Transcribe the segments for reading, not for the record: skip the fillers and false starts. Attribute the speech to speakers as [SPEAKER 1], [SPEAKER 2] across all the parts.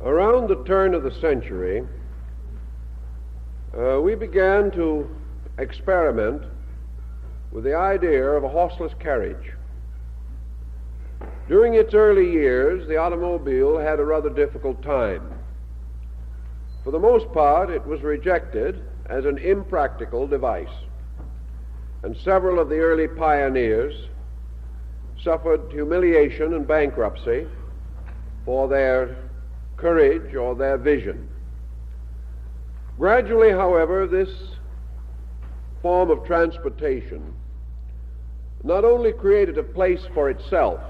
[SPEAKER 1] Around the turn of the century, we began to experiment with the idea of a horseless carriage. During its early years, the automobile had a rather difficult time. For the most part, it was rejected as an impractical device, and several of the early pioneers suffered humiliation and bankruptcy for their courage or their vision. Gradually, however, this form of transportation not only created a place for itself,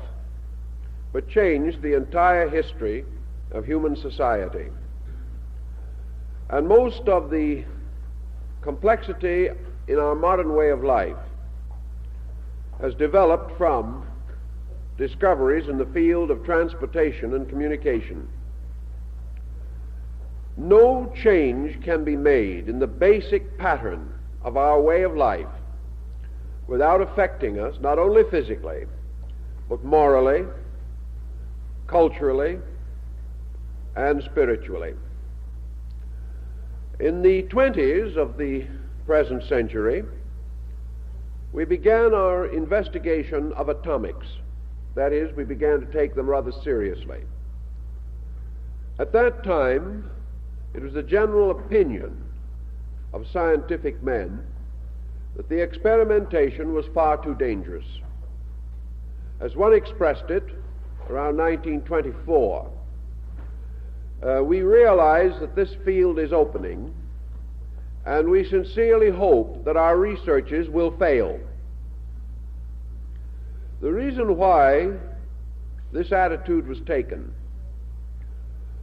[SPEAKER 1] but changed the entire history of human society. And most of the complexity in our modern way of life has developed from discoveries in the field of transportation and communication. No change can be made in the basic pattern of our way of life without affecting us not only physically, but morally, culturally, and spiritually. In the 20s of the present century, we began our investigation of atomics. That is, we began to take them rather seriously. At that time, it was the general opinion of scientific men that the experimentation was far too dangerous. As one expressed it around 1924, we realize that this field is opening, and we sincerely hope that our researches will fail. The reason why this attitude was taken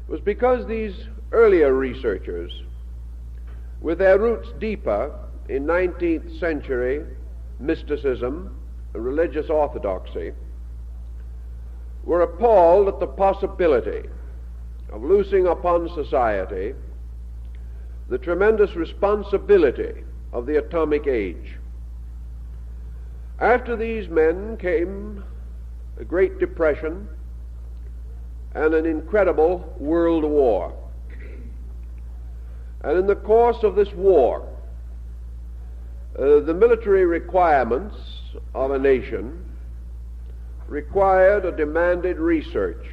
[SPEAKER 1] was because these earlier researchers, with their roots deeper in 19th century mysticism and religious orthodoxy, were appalled at the possibility of loosing upon society the tremendous responsibility of the atomic age. After these men came a Great Depression and an incredible world war. And in the course of this war, the military requirements of a nation required or demanded research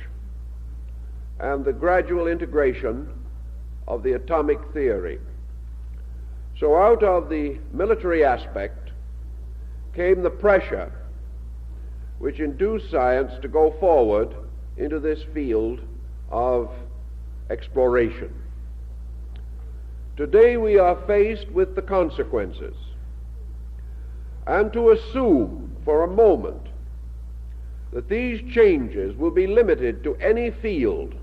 [SPEAKER 1] and the gradual integration of the atomic theory. So out of the military aspect came the pressure which induced science to go forward into this field of exploration. Today we are faced with the consequences, and to assume for a moment that these changes will be limited to any field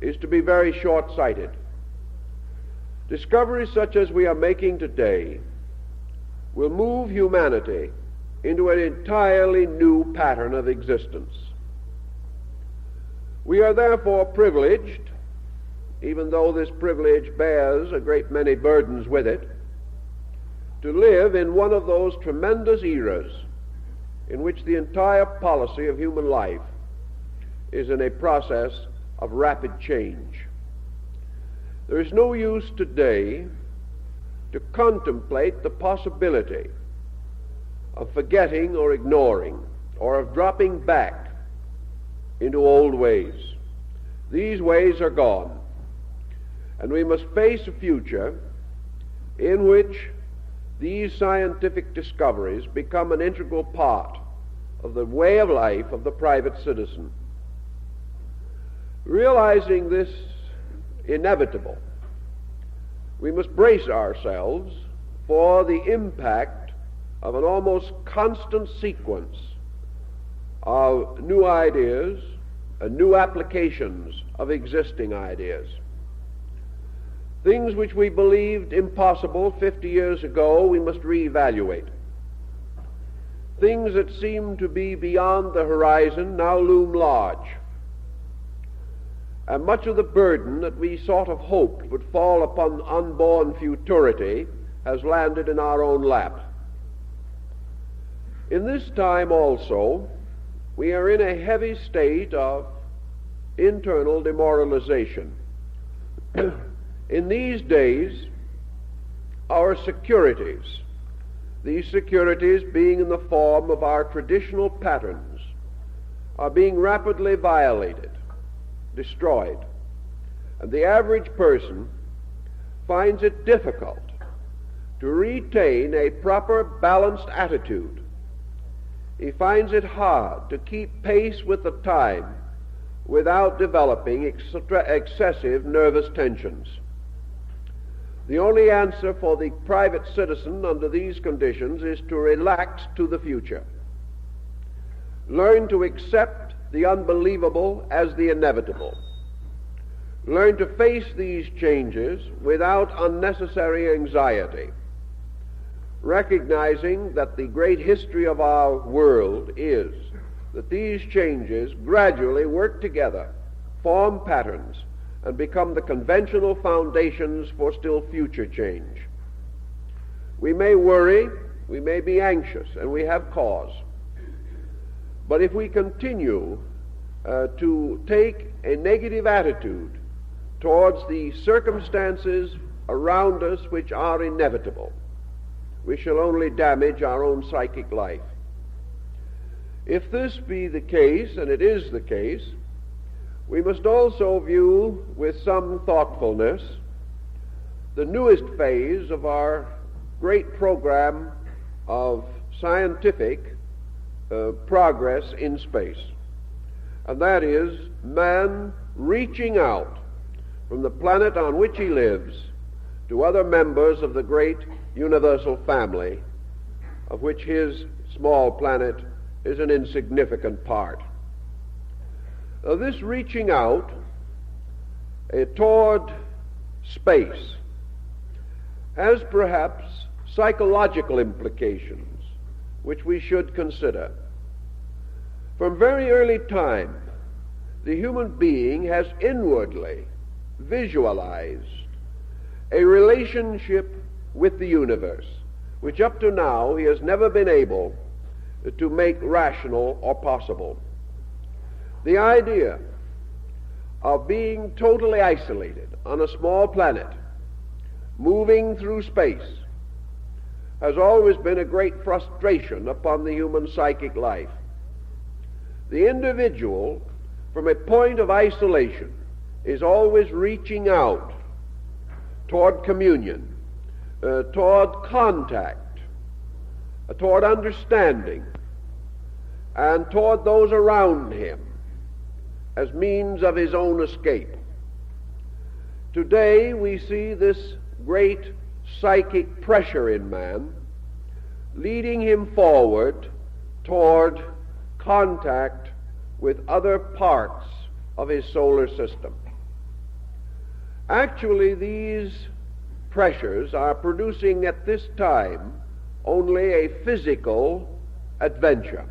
[SPEAKER 1] is to be very short-sighted. Discoveries such as we are making today will move humanity into an entirely new pattern of existence. We are therefore privileged, even though this privilege bears a great many burdens with it, to live in one of those tremendous eras in which the entire policy of human life is in a process of rapid change. There is no use today to contemplate the possibility of forgetting or ignoring or of dropping back into old ways. These ways are gone, and we must face a future in which these scientific discoveries become an integral part of the way of life of the private citizen. Realizing this inevitable, we must brace ourselves for the impact of an almost constant sequence of new ideas and new applications of existing ideas. Things which we believed impossible 50 years ago, we must reevaluate. Things that seemed to be beyond the horizon now loom large. And much of the burden that we sort of hoped would fall upon unborn futurity has landed in our own lap. In this time also, we are in a heavy state of internal demoralization. In these days, our securities, these securities being in the form of our traditional patterns, are being rapidly violated, destroyed. And the average person finds it difficult to retain a proper balanced attitude. He finds it hard to keep pace with the time without developing excessive nervous tensions. The only answer for the private citizen under these conditions is to relax to the future. Learn to accept the unbelievable as the inevitable. Learn to face these changes without unnecessary anxiety, recognizing that the great history of our world is that these changes gradually work together, form patterns, and become the conventional foundations for still future change. We may worry, we may be anxious, and we have cause. But if we continue to take a negative attitude towards the circumstances around us which are inevitable, we shall only damage our own psychic life. If this be the case, and it is the case, we must also view with some thoughtfulness the newest phase of our great program of scientific progress in space, and that is man reaching out from the planet on which he lives to other members of the great universal family, of which his small planet is an insignificant part. This reaching out toward space has perhaps psychological implications which we should consider. From very early time, the human being has inwardly visualized a relationship with the universe, which up to now he has never been able to make rational or possible. The idea of being totally isolated on a small planet, moving through space, has always been a great frustration upon the human psychic life. The individual, from a point of isolation, is always reaching out toward communion, toward contact, toward understanding, and toward those around him as means of his own escape. Today we see this great psychic pressure in man leading him forward toward contact with other parts of his solar system. Actually, these pressures are producing at this time only a physical adventure.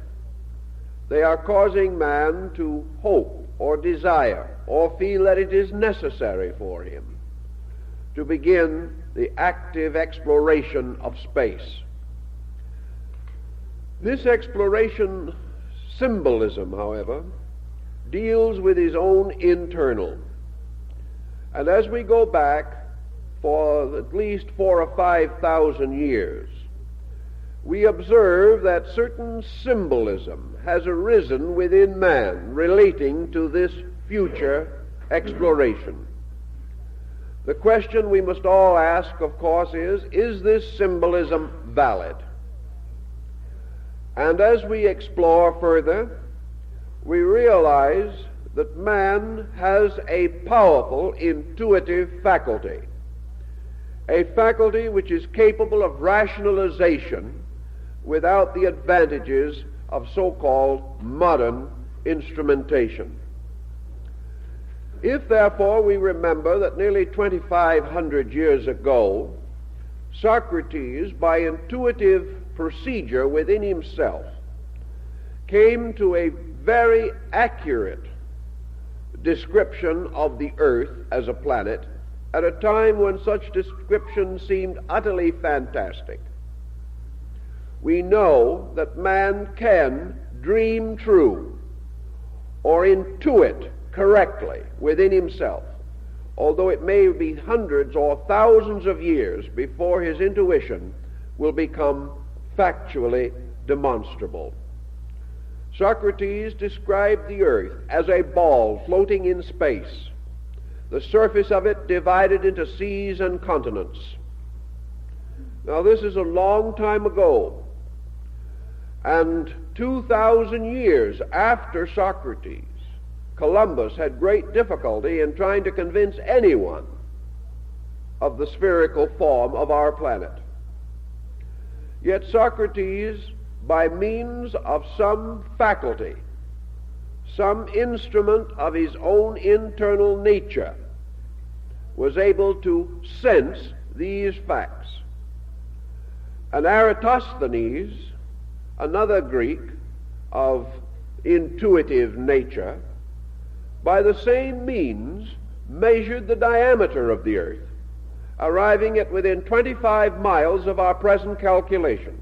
[SPEAKER 1] They are causing man to hope or desire or feel that it is necessary for him to begin the active exploration of space. This exploration symbolism, however, deals with his own internal. And as we go back for at least 4,000 or 5,000 years, we observe that certain symbolism has arisen within man relating to this future exploration. The question we must all ask, of course, is this symbolism valid? And as we explore further, we realize that man has a powerful intuitive faculty, a faculty which is capable of rationalization without the advantages of so-called modern instrumentation. If, therefore, we remember that nearly 2,500 years ago, Socrates, by intuitive procedure within himself, came to a very accurate description of the earth as a planet at a time when such description seemed utterly fantastic. We know that man can dream true or intuit correctly within himself, although it may be hundreds or thousands of years before his intuition will become factually demonstrable. Socrates described the earth as a ball floating in space, the surface of it divided into seas and continents. Now, this is a long time ago, and 2,000 years after Socrates, Columbus had great difficulty in trying to convince anyone of the spherical form of our planet. Yet Socrates, by means of some faculty, some instrument of his own internal nature, was able to sense these facts. And Eratosthenes, another Greek of intuitive nature, by the same means measured the diameter of the earth, arriving at within 25 miles of our present calculation,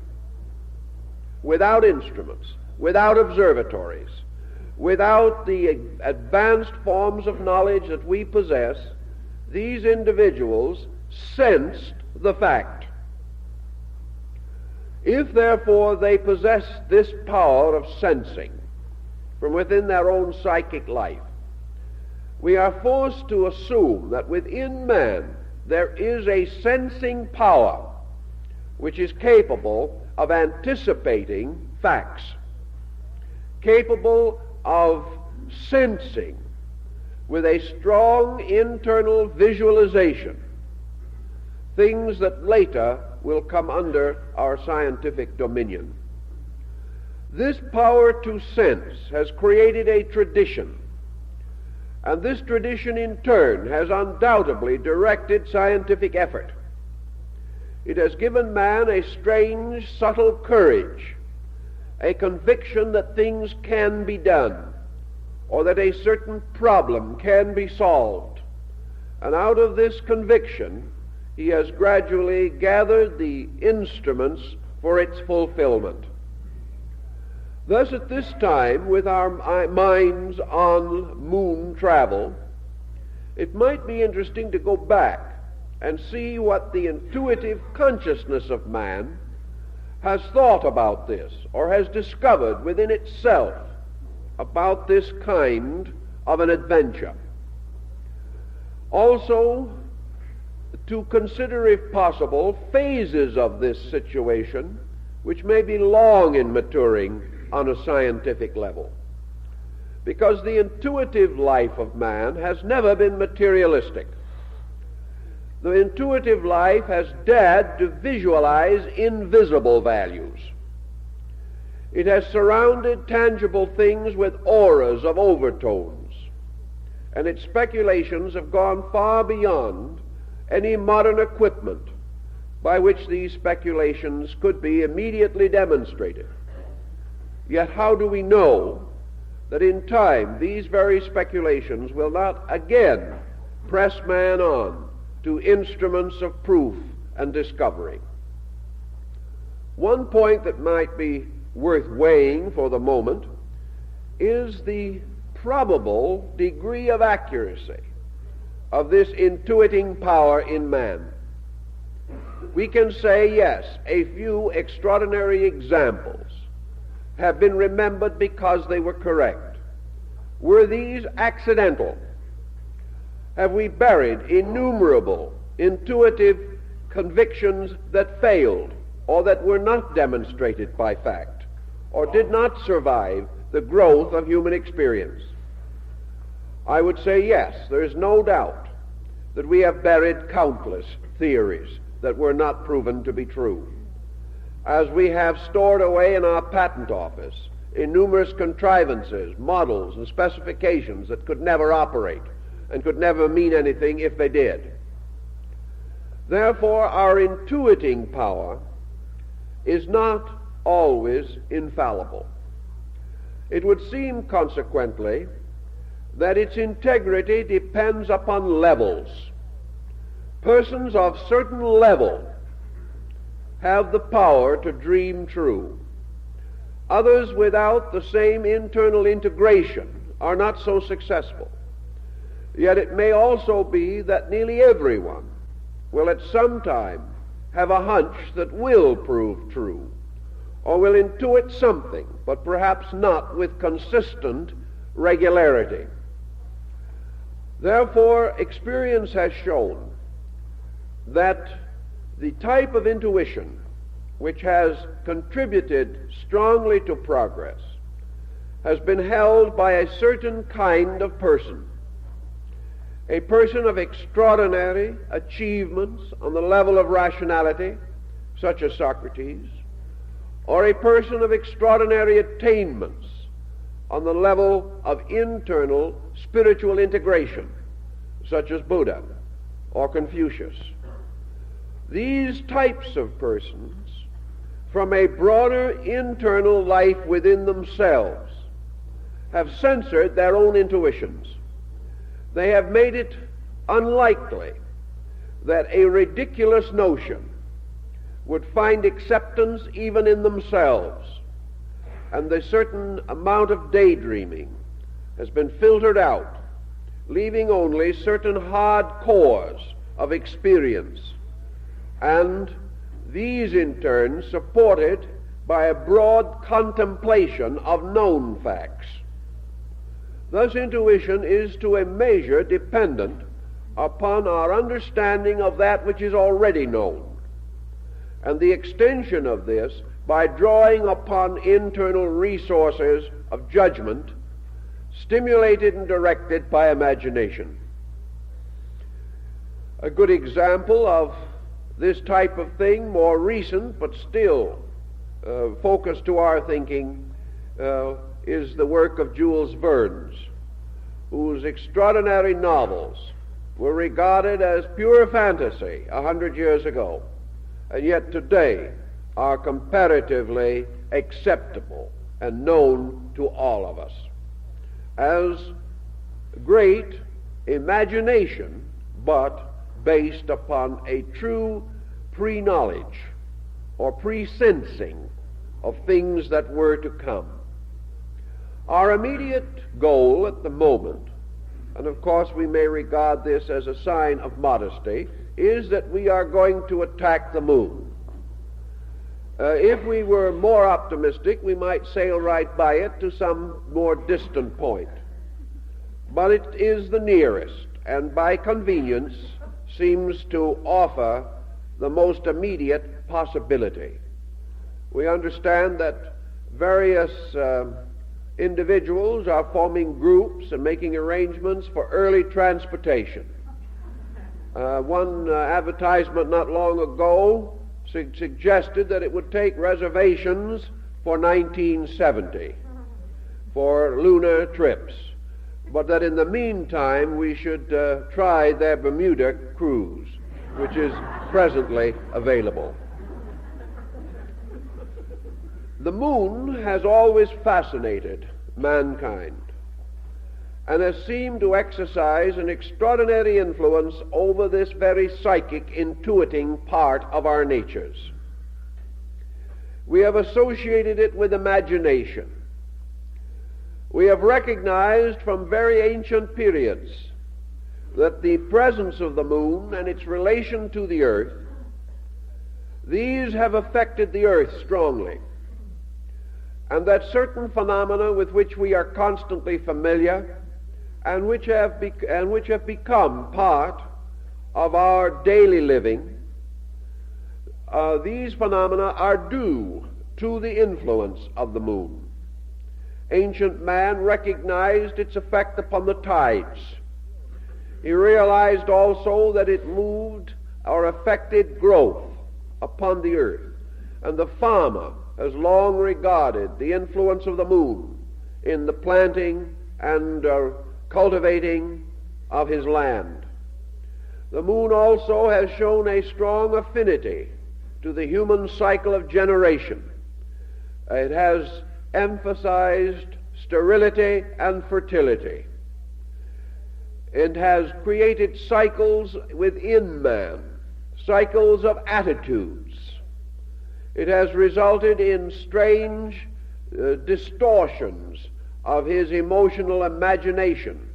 [SPEAKER 1] without instruments, without observatories, without the advanced forms of knowledge that we possess. These individuals sensed the fact. If, therefore, they possess this power of sensing from within their own psychic life, we are forced to assume that within man there is a sensing power which is capable of anticipating facts, capable of sensing with a strong internal visualization things that later will come under our scientific dominion. This power to sense has created a tradition, and this tradition in turn has undoubtedly directed scientific effort. It has given man a strange, subtle courage, a conviction that things can be done, or that a certain problem can be solved. And out of this conviction, he has gradually gathered the instruments for its fulfillment. Thus, at this time, with our minds on moon travel, it might be interesting to go back and see what the intuitive consciousness of man has thought about this, or has discovered within itself about this kind of an adventure. Also, to consider, if possible, phases of this situation which may be long in maturing on a scientific level. Because the intuitive life of man has never been materialistic. The intuitive life has dared to visualize invisible values. It has surrounded tangible things with auras of overtones, and its speculations have gone far beyond any modern equipment by which these speculations could be immediately demonstrated. Yet how do we know that in time these very speculations will not again press man on to instruments of proof and discovery? One point that might be worth weighing for the moment is the probable degree of accuracy of this intuiting power in man. We can say, yes, a few extraordinary examples have been remembered because they were correct. Were these accidental? Have we buried innumerable intuitive convictions that failed, or that were not demonstrated by fact, or did not survive the growth of human experience? I would say yes, there is no doubt that we have buried countless theories that were not proven to be true, as we have stored away in our patent office in numerous contrivances, models, and specifications that could never operate and could never mean anything if they did. Therefore, our intuiting power is not always infallible. It would seem, consequently, that its integrity depends upon levels. Persons of certain level have the power to dream true. Others without the same internal integration are not so successful. Yet it may also be that nearly everyone will at some time have a hunch that will prove true, or will intuit something, but perhaps not with consistent regularity. Therefore, experience has shown that the type of intuition which has contributed strongly to progress has been held by a certain kind of person, a person of extraordinary achievements on the level of rationality, such as Socrates, or a person of extraordinary attainments on the level of internal spiritual integration, such as Buddha or Confucius. These types of persons, from a broader internal life within themselves, have censored their own intuitions. They have made it unlikely that a ridiculous notion would find acceptance even in themselves, and a certain amount of daydreaming has been filtered out, leaving only certain hard cores of experience, and these in turn supported by a broad contemplation of known facts. Thus, intuition is to a measure dependent upon our understanding of that which is already known, and the extension of this by drawing upon internal resources of judgment, stimulated and directed by imagination. A good example of this type of thing, more recent but still focused to our thinking, is the work of Jules Verne's, whose extraordinary novels were regarded as pure fantasy 100 years ago, and yet today are comparatively acceptable and known to all of us as great imagination, but based upon a true pre-knowledge or pre-sensing of things that were to come. Our immediate goal at the moment, and of course we may regard this as a sign of modesty, is that we are going to attack the moon. If we were more optimistic, we might sail right by it to some more distant point. But it is the nearest, and by convenience seems to offer the most immediate possibility. We understand that various individuals are forming groups and making arrangements for early transportation. One advertisement not long ago suggested that it would take reservations for 1970 for lunar trips, but that in the meantime we should try their Bermuda cruise, which is presently available. The moon has always fascinated mankind and has seemed to exercise an extraordinary influence over this very psychic, intuiting part of our natures. We have associated it with imagination. We have recognized from very ancient periods that the presence of the moon and its relation to the earth, these have affected the earth strongly, and that certain phenomena with which we are constantly familiar and which have become part of our daily living, these phenomena are due to the influence of the moon. Ancient man recognized its effect upon the tides. He realized also that it moved or affected growth upon the earth, and the farmer has long regarded the influence of the moon in the planting and cultivating of his land. The moon also has shown a strong affinity to the human cycle of generation. It has emphasized sterility and fertility. It has created cycles within man, cycles of attitudes. It has resulted in strange distortions of his emotional imagination,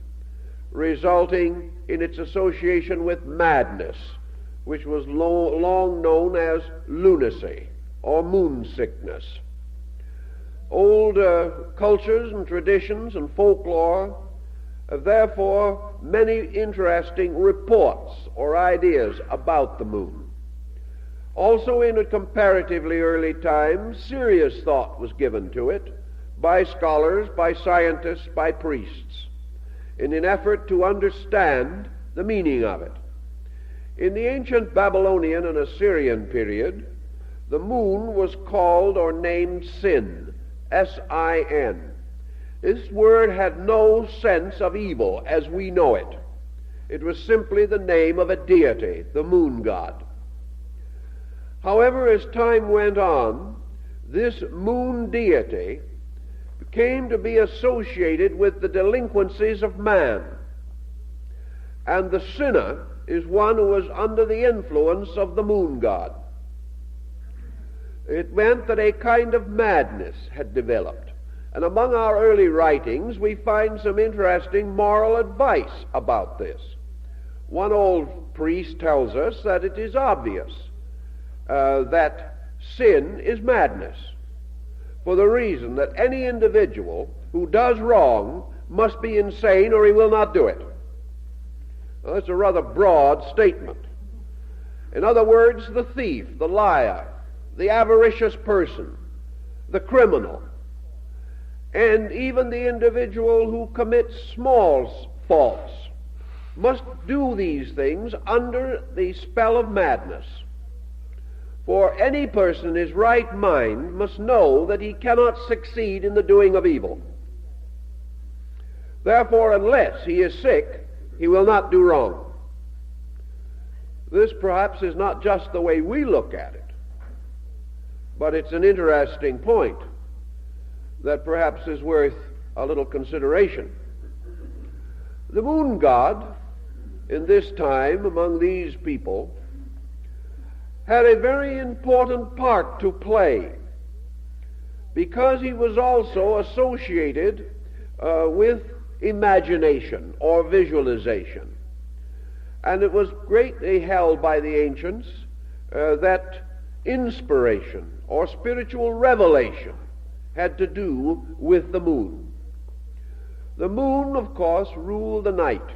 [SPEAKER 1] resulting in its association with madness, which was long known as lunacy or moon sickness. Old cultures and traditions and folklore have therefore many interesting reports or ideas about the moon. Also, in a comparatively early time, serious thought was given to it by scholars, by scientists, by priests, in an effort to understand the meaning of it. In the ancient Babylonian and Assyrian period, the moon was called or named Sin, S-I-N. This word had no sense of evil as we know it. It was simply the name of a deity, the moon god. However, as time went on, this moon deity came to be associated with the delinquencies of man. And the sinner is one who was under the influence of the moon god. It meant that a kind of madness had developed. And among our early writings, we find some interesting moral advice about this. One old priest tells us that it is obvious that sin is madness, for the reason that any individual who does wrong must be insane or he will not do it. Well, that's a rather broad statement. In other words, the thief, the liar, the avaricious person, the criminal, and even the individual who commits small faults must do these things under the spell of madness. For any person in his right mind must know that he cannot succeed in the doing of evil. Therefore, unless he is sick, he will not do wrong. This perhaps is not just the way we look at it, but it's an interesting point that perhaps is worth a little consideration. The moon god in this time among these people had a very important part to play, because he was also associated with imagination or visualization. And it was greatly held by the ancients that inspiration or spiritual revelation had to do with the moon. The moon, of course, ruled the night,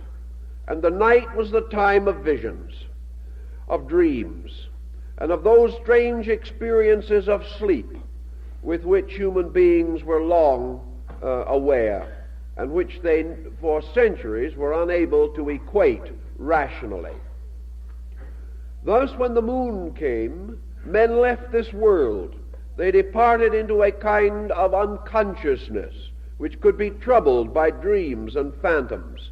[SPEAKER 1] and the night was the time of visions, of dreams, and of those strange experiences of sleep with which human beings were long aware, and which they for centuries were unable to equate rationally. Thus, when the moon came, men left this world. They departed into a kind of unconsciousness which could be troubled by dreams and phantoms.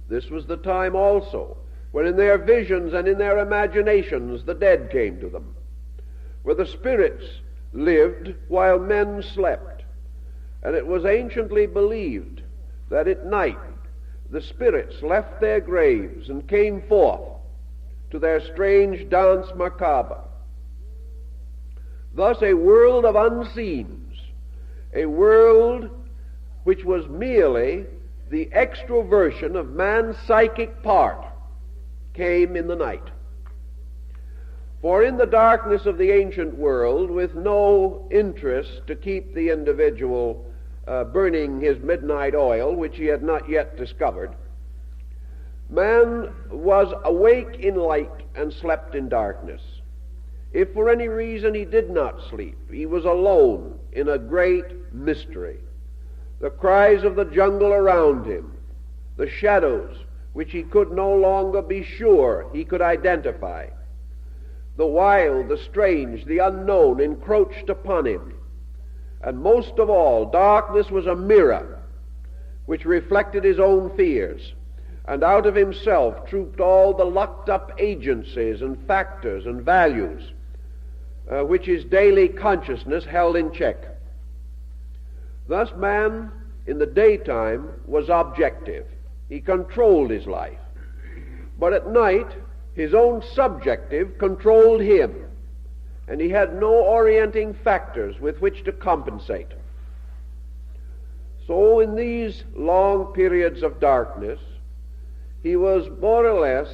[SPEAKER 1] This was the time also when in their visions and in their imaginations the dead came to them, where the spirits lived while men slept. And it was anciently believed that at night the spirits left their graves and came forth to their strange dance macabre. Thus a world of unseens, a world which was merely the extroversion of man's psychic part, came in the night. For in the darkness of the ancient world, with no interest to keep the individual burning his midnight oil, which he had not yet discovered, man was awake in light and slept in darkness. If for any reason he did not sleep, he was alone in a great mystery. The cries of the jungle around him, the shadows which he could no longer be sure he could identify, the wild, the strange, the unknown encroached upon him. And most of all, darkness was a mirror which reflected his own fears, and out of himself trooped all the locked-up agencies and factors and values which his daily consciousness held in check. Thus man in the daytime was objective. He controlled his life. But at night, his own subjective controlled him, and he had no orienting factors with which to compensate. So in these long periods of darkness, he was more or less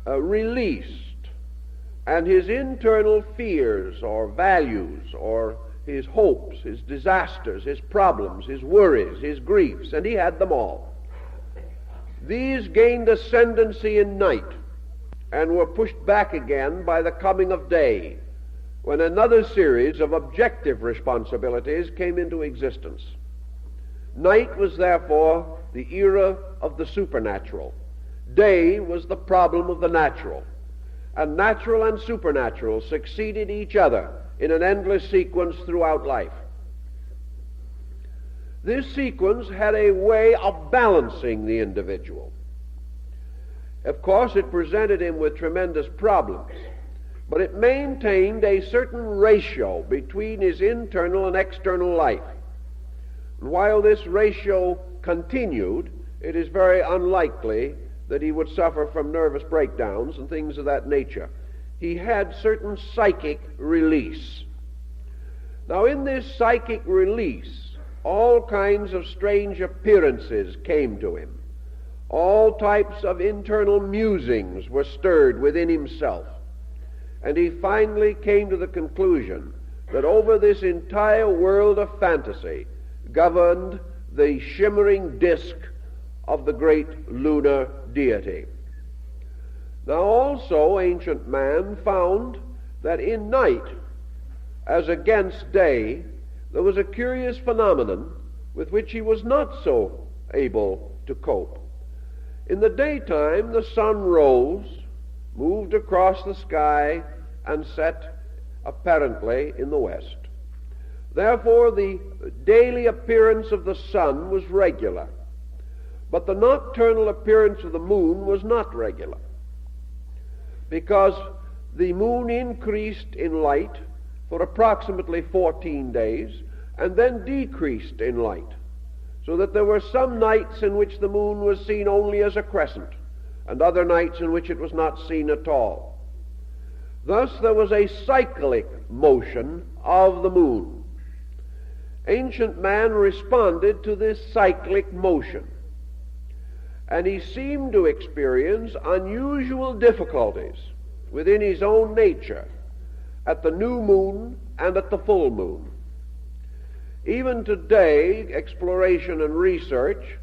[SPEAKER 1] released, and his internal fears or values or his hopes, his disasters, his problems, his worries, his griefs, and he had them all. These gained ascendancy in night and were pushed back again by the coming of day, when another series of objective responsibilities came into existence. Night was therefore the era of the supernatural. Day was the problem of the natural. And natural and supernatural succeeded each other in an endless sequence throughout life. This sequence had a way of balancing the individual. Of course, it presented him with tremendous problems, but it maintained a certain ratio between his internal and external life. And while this ratio continued, it is very unlikely that he would suffer from nervous breakdowns and things of that nature. He had certain psychic release. Now, in this psychic release, all kinds of strange appearances came to him. All types of internal musings were stirred within himself. And he finally came to the conclusion that over this entire world of fantasy governed the shimmering disk of the great lunar deity. Now also, ancient man found that in night, as against day, there was a curious phenomenon with which he was not so able to cope. In the daytime, the sun rose, moved across the sky, and set apparently in the west. Therefore, the daily appearance of the sun was regular, but the nocturnal appearance of the moon was not regular, because the moon increased in light for approximately 14 days and then decreased in light, so that there were some nights in which the moon was seen only as a crescent and other nights in which it was not seen at all. Thus there was a cyclic motion of the moon. Ancient man responded to this cyclic motion, and he seemed to experience unusual difficulties within his own nature at the new moon and at the full moon. Even today, exploration and research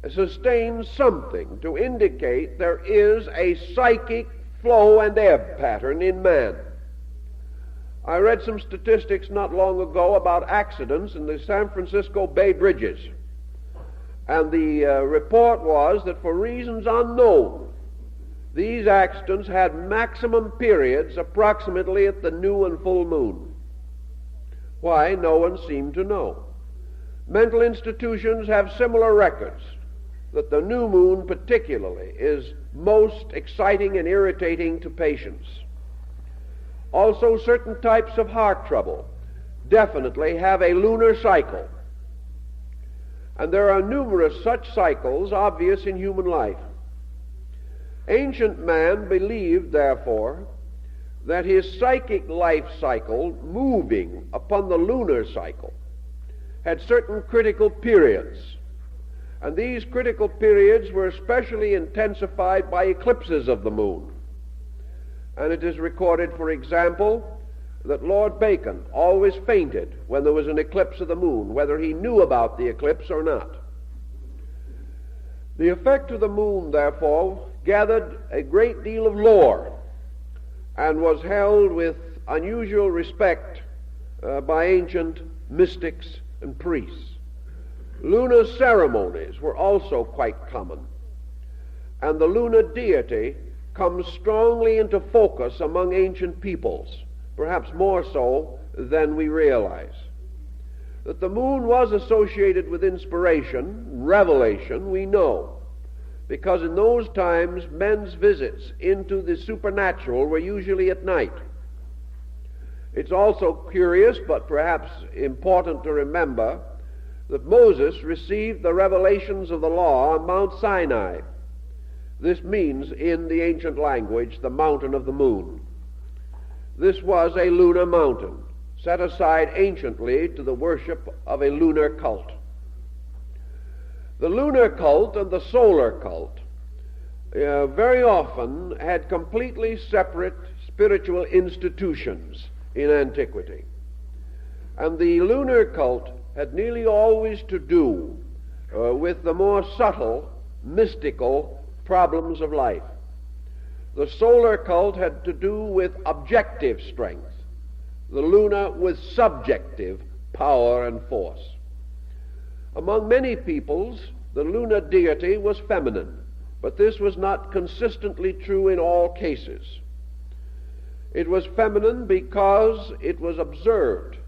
[SPEAKER 1] sustains something to indicate there is a psychic flow and ebb pattern in man. I read some statistics not long ago about accidents in the San Francisco Bay Bridges. And the report was that for reasons unknown, these accidents had maximum periods approximately at the new and full moon. Why, no one seemed to know. Mental institutions have similar records, that the new moon particularly is most exciting and irritating to patients. Also, certain types of heart trouble definitely have a lunar cycle. And there are numerous such cycles obvious in human life. Ancient man believed, therefore, that his psychic life cycle, moving upon the lunar cycle, had certain critical periods. And these critical periods were especially intensified by eclipses of the moon. And it is recorded, for example, that Lord Bacon always fainted when there was an eclipse of the moon, whether he knew about the eclipse or not. The effect of the moon, therefore, gathered a great deal of lore and was held with unusual respect by ancient mystics and priests. Lunar ceremonies were also quite common, and the lunar deity comes strongly into focus among ancient peoples, perhaps more so than we realize. That the moon was associated with inspiration, revelation, we know, because in those times men's visits into the supernatural were usually at night. It's also curious, but perhaps important to remember, that Moses received the revelations of the law on Mount Sinai. This means, in the ancient language, the mountain of the moon. This was a lunar mountain, set aside anciently to the worship of a lunar cult. The lunar cult and the solar cult very often had completely separate spiritual institutions in antiquity. And the lunar cult had nearly always to do with the more subtle, mystical problems of life. The solar cult had to do with objective strength, the lunar with subjective power and force. Among many peoples, the lunar deity was feminine, but this was not consistently true in all cases. It was feminine because it was observed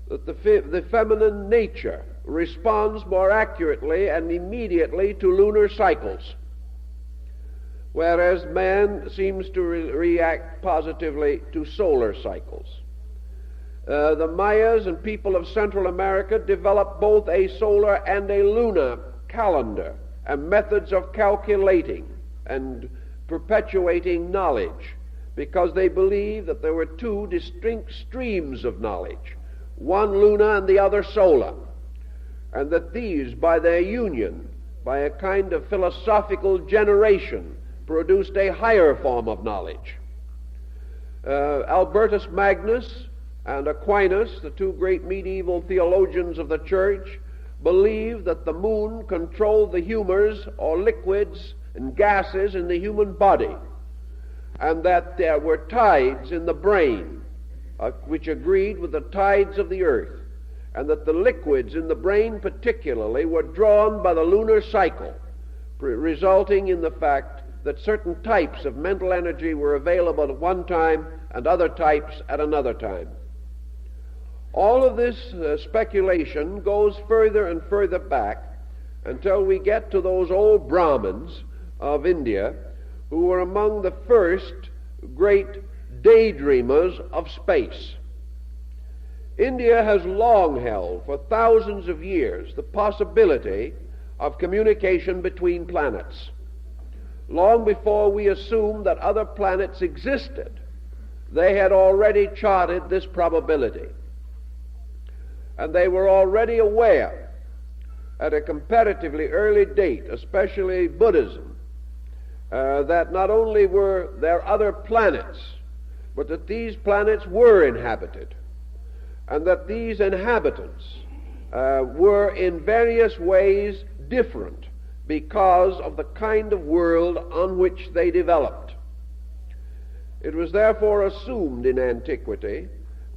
[SPEAKER 1] that the feminine nature responds more accurately and immediately to lunar cycles, whereas man seems to react positively to solar cycles. The Mayas and people of Central America developed both a solar and a lunar calendar and methods of calculating and perpetuating knowledge, because they believed that there were two distinct streams of knowledge, one lunar and the other solar, and that these, by their union, by a kind of philosophical generation, produced a higher form of knowledge. Albertus Magnus and Aquinas, the two great medieval theologians of the church, believed that the moon controlled the humors or liquids and gases in the human body, and that there were tides in the brain which agreed with the tides of the earth, and that the liquids in the brain particularly were drawn by the lunar cycle, resulting in the fact that certain types of mental energy were available at one time and other types at another time. All of this speculation goes further and further back until we get to those old Brahmins of India who were among the first great daydreamers of space. India has long held for thousands of years the possibility of communication between planets. Long before we assumed that other planets existed, they had already charted this probability. And they were already aware at a comparatively early date, especially Buddhism, that not only were there other planets, but that these planets were inhabited, and that these inhabitants were in various ways different because of the kind of world on which they developed. It was therefore assumed in antiquity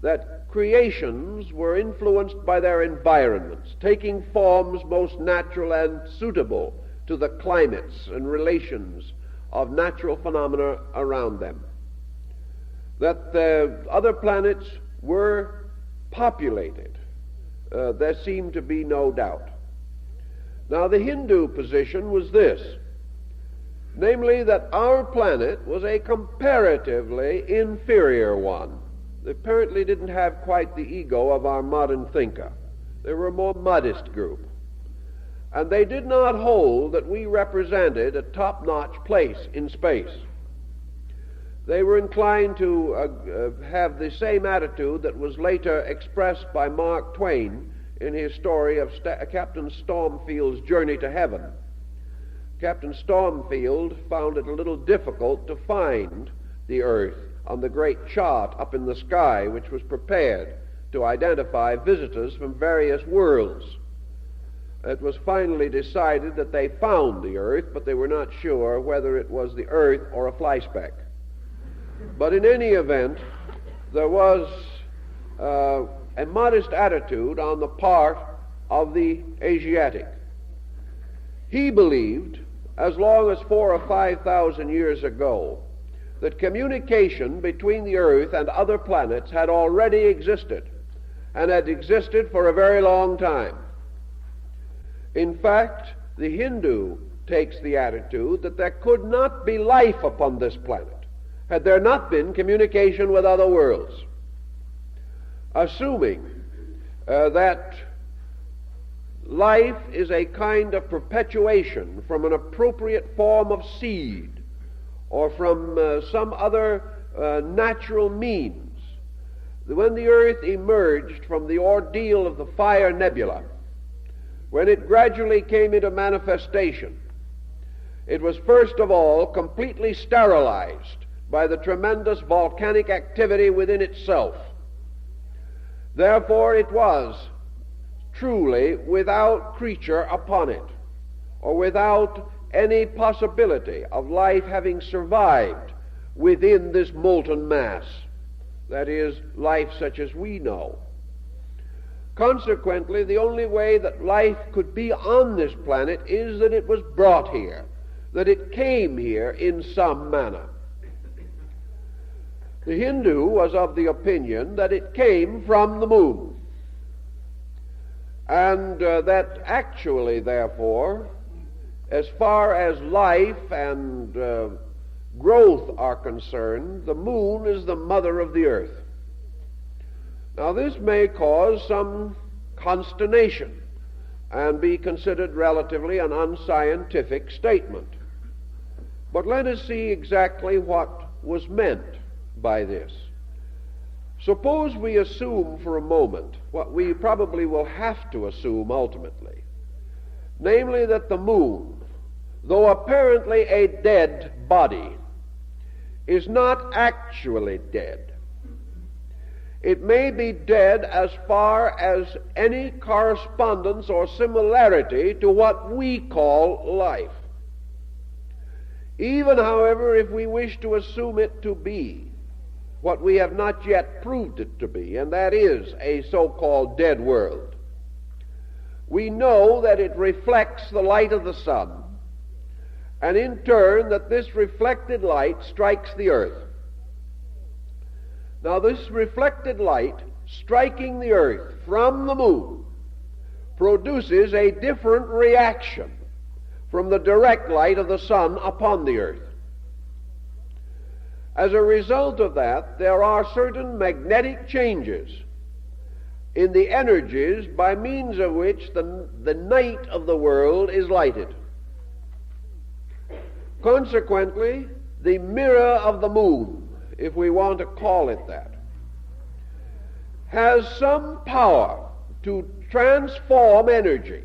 [SPEAKER 1] that creations were influenced by their environments, taking forms most natural and suitable to the climates and relations of natural phenomena around them. That the other planets were populated, there seemed to be no doubt. Now, the Hindu position was this, namely that our planet was a comparatively inferior one. They apparently didn't have quite the ego of our modern thinker. They were a more modest group. And they did not hold that we represented a top-notch place in space. They were inclined to have the same attitude that was later expressed by Mark Twain in his story of Captain Stormfield's journey to heaven. Captain Stormfield found it a little difficult to find the earth on the great chart up in the sky, which was prepared to identify visitors from various worlds. It was finally decided that they found the earth, but they were not sure whether it was the earth or a fly speck. But in any event, there was a modest attitude on the part of the Asiatic. He believed, as long as 4,000 or 5,000 years ago, that communication between the earth and other planets had already existed, and had existed for a very long time. In fact, the Hindu takes the attitude that there could not be life upon this planet had there not been communication with other worlds, assuming that life is a kind of perpetuation from an appropriate form of seed or from some other natural means. When the earth emerged from the ordeal of the fire nebula, when it gradually came into manifestation, it was first of all completely sterilized by the tremendous volcanic activity within itself. Therefore, it was truly without creature upon it, or without any possibility of life having survived within this molten mass, that is, life such as we know. Consequently, the only way that life could be on this planet is that it was brought here, that it came here in some manner. The Hindu was of the opinion that it came from the moon, and that actually, therefore, as far as life and growth are concerned, the moon is the mother of the earth. Now, this may cause some consternation and be considered relatively an unscientific statement. But let us see exactly what was meant by this. Suppose we assume for a moment what we probably will have to assume ultimately, namely that the moon, though apparently a dead body, is not actually dead. It may be dead as far as any correspondence or similarity to what we call life. Even, however, if we wish to assume it to be what we have not yet proved it to be, and that is a so-called dead world, we know that it reflects the light of the sun, and in turn that this reflected light strikes the earth. Now, this reflected light striking the earth from the moon produces a different reaction from the direct light of the sun upon the earth. As a result of that, there are certain magnetic changes in the energies by means of which the night of the world is lighted. Consequently, the mirror of the moon, if we want to call it that, has some power to transform energy,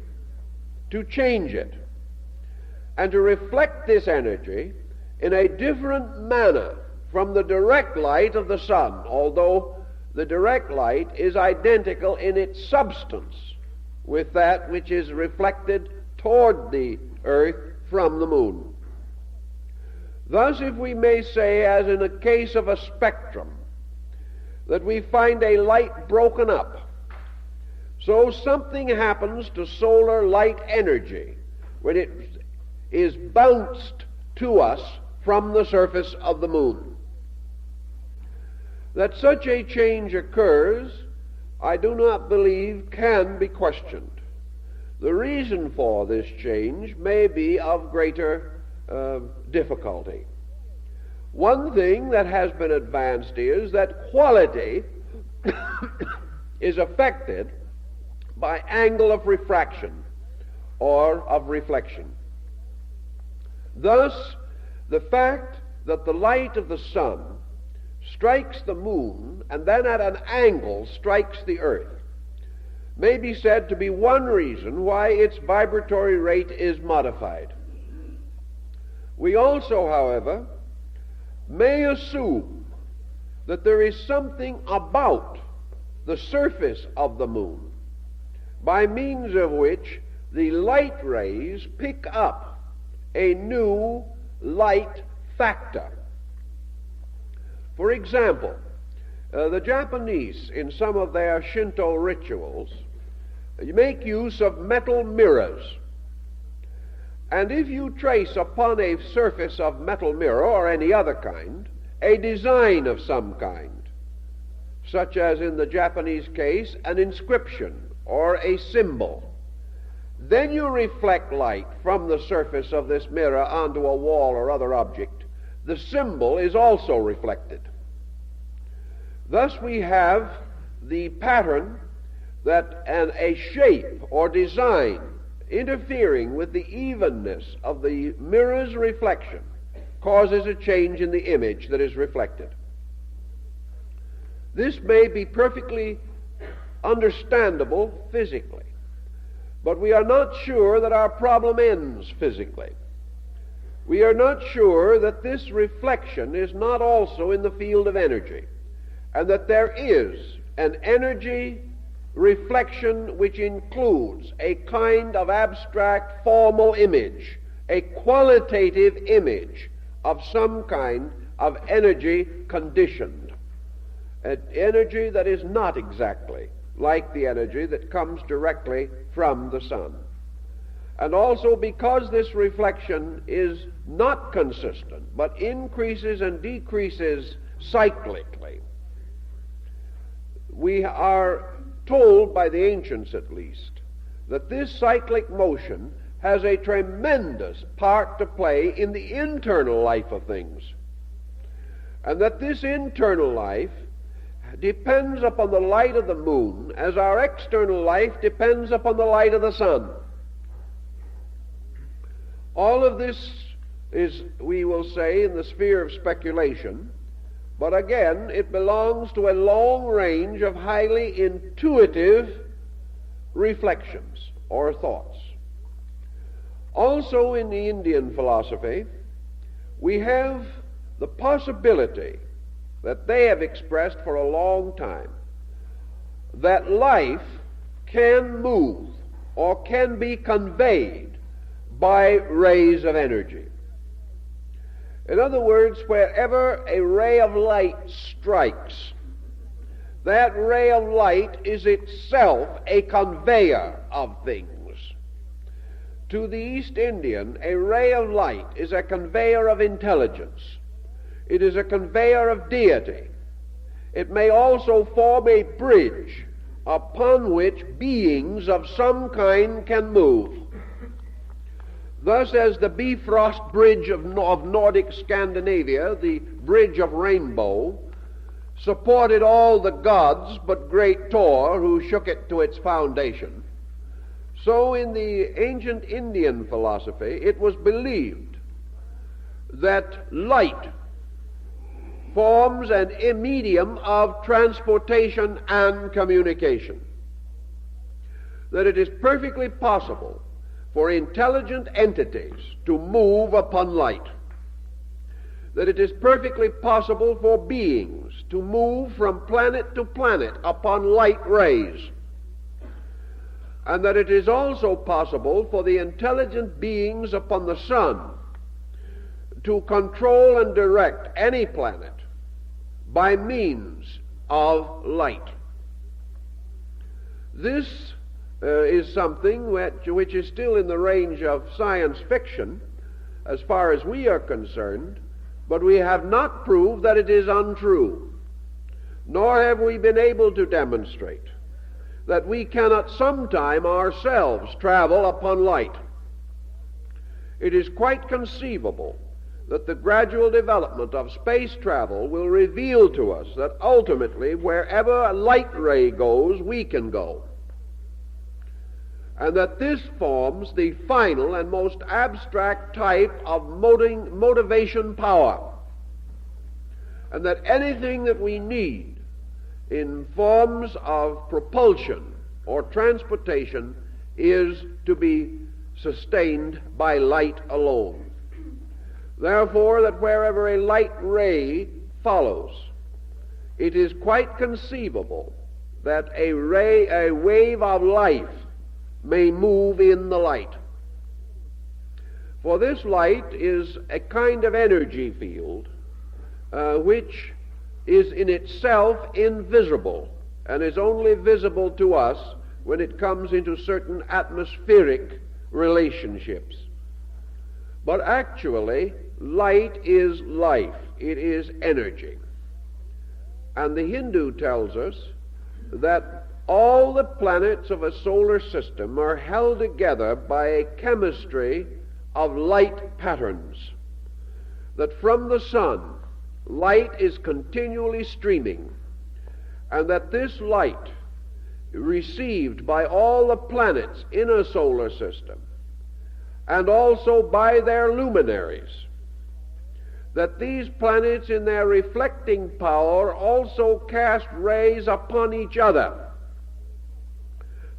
[SPEAKER 1] to change it, and to reflect this energy in a different manner from the direct light of the sun, although the direct light is identical in its substance with that which is reflected toward the earth from the moon. Thus, if we may say, as in a case of a spectrum, that we find a light broken up, so something happens to solar light energy when it is bounced to us from the surface of the moon. That such a change occurs, I do not believe can be questioned. The reason for this change may be of greater difficulty. One thing that has been advanced is that quality is affected by angle of refraction or of reflection. Thus, the fact that the light of the sun strikes the moon and then at an angle strikes the earth may be said to be one reason why its vibratory rate is modified. We also, however, may assume that there is something about the surface of the moon by means of which the light rays pick up a new light factor. For example, the Japanese, in some of their Shinto rituals, make use of metal mirrors. And if you trace upon a surface of metal mirror or any other kind a design of some kind, such as in the Japanese case an inscription or a symbol, then you reflect light from the surface of this mirror onto a wall or other object. The symbol is also reflected. Thus we have the pattern that a shape or design interfering with the evenness of the mirror's reflection causes a change in the image that is reflected. This may be perfectly understandable physically, but we are not sure that our problem ends physically. We are not sure that this reflection is not also in the field of energy, and that there is an energy reflection which includes a kind of abstract formal image, a qualitative image of some kind of energy conditioned, an energy that is not exactly like the energy that comes directly from the sun. And also because this reflection is not consistent, but increases and decreases cyclically, we are told by the ancients at least that this cyclic motion has a tremendous part to play in the internal life of things, and that this internal life depends upon the light of the moon as our external life depends upon the light of the sun. All of this is, we will say, in the sphere of speculation, but again, it belongs to a long range of highly intuitive reflections or thoughts. Also in the Indian philosophy, we have the possibility that they have expressed for a long time that life can move or can be conveyed by rays of energy. In other words, wherever a ray of light strikes, that ray of light is itself a conveyor of things. To the East Indian, a ray of light is a conveyor of intelligence. It is a conveyor of deity. It may also form a bridge upon which beings of some kind can move. Thus, as the Bifrost Bridge of Nordic Scandinavia, the Bridge of Rainbow, supported all the gods but great Thor, who shook it to its foundation, so in the ancient Indian philosophy it was believed that light forms a medium of transportation and communication, that it is perfectly possible for intelligent entities to move upon light, that it is perfectly possible for beings to move from planet to planet upon light rays, and that it is also possible for the intelligent beings upon the sun to control and direct any planet by means of light. This is something which is still in the range of science fiction as far as we are concerned, but we have not proved that it is untrue, nor have we been able to demonstrate that we cannot sometime ourselves travel upon light. It is quite conceivable that the gradual development of space travel will reveal to us that ultimately wherever a light ray goes, we can go, and that this forms the final and most abstract type of motivation power, and that anything that we need in forms of propulsion or transportation is to be sustained by light alone. Therefore, that wherever a light ray follows, it is quite conceivable that a wave of life may move in the light. For this light is a kind of energy field which is in itself invisible and is only visible to us when it comes into certain atmospheric relationships. But actually, light is life. It is energy. And the Hindu tells us that all the planets of a solar system are held together by a chemistry of light patterns, that from the sun light is continually streaming, and that this light received by all the planets in a solar system and also by their luminaries, that these planets in their reflecting power also cast rays upon each other,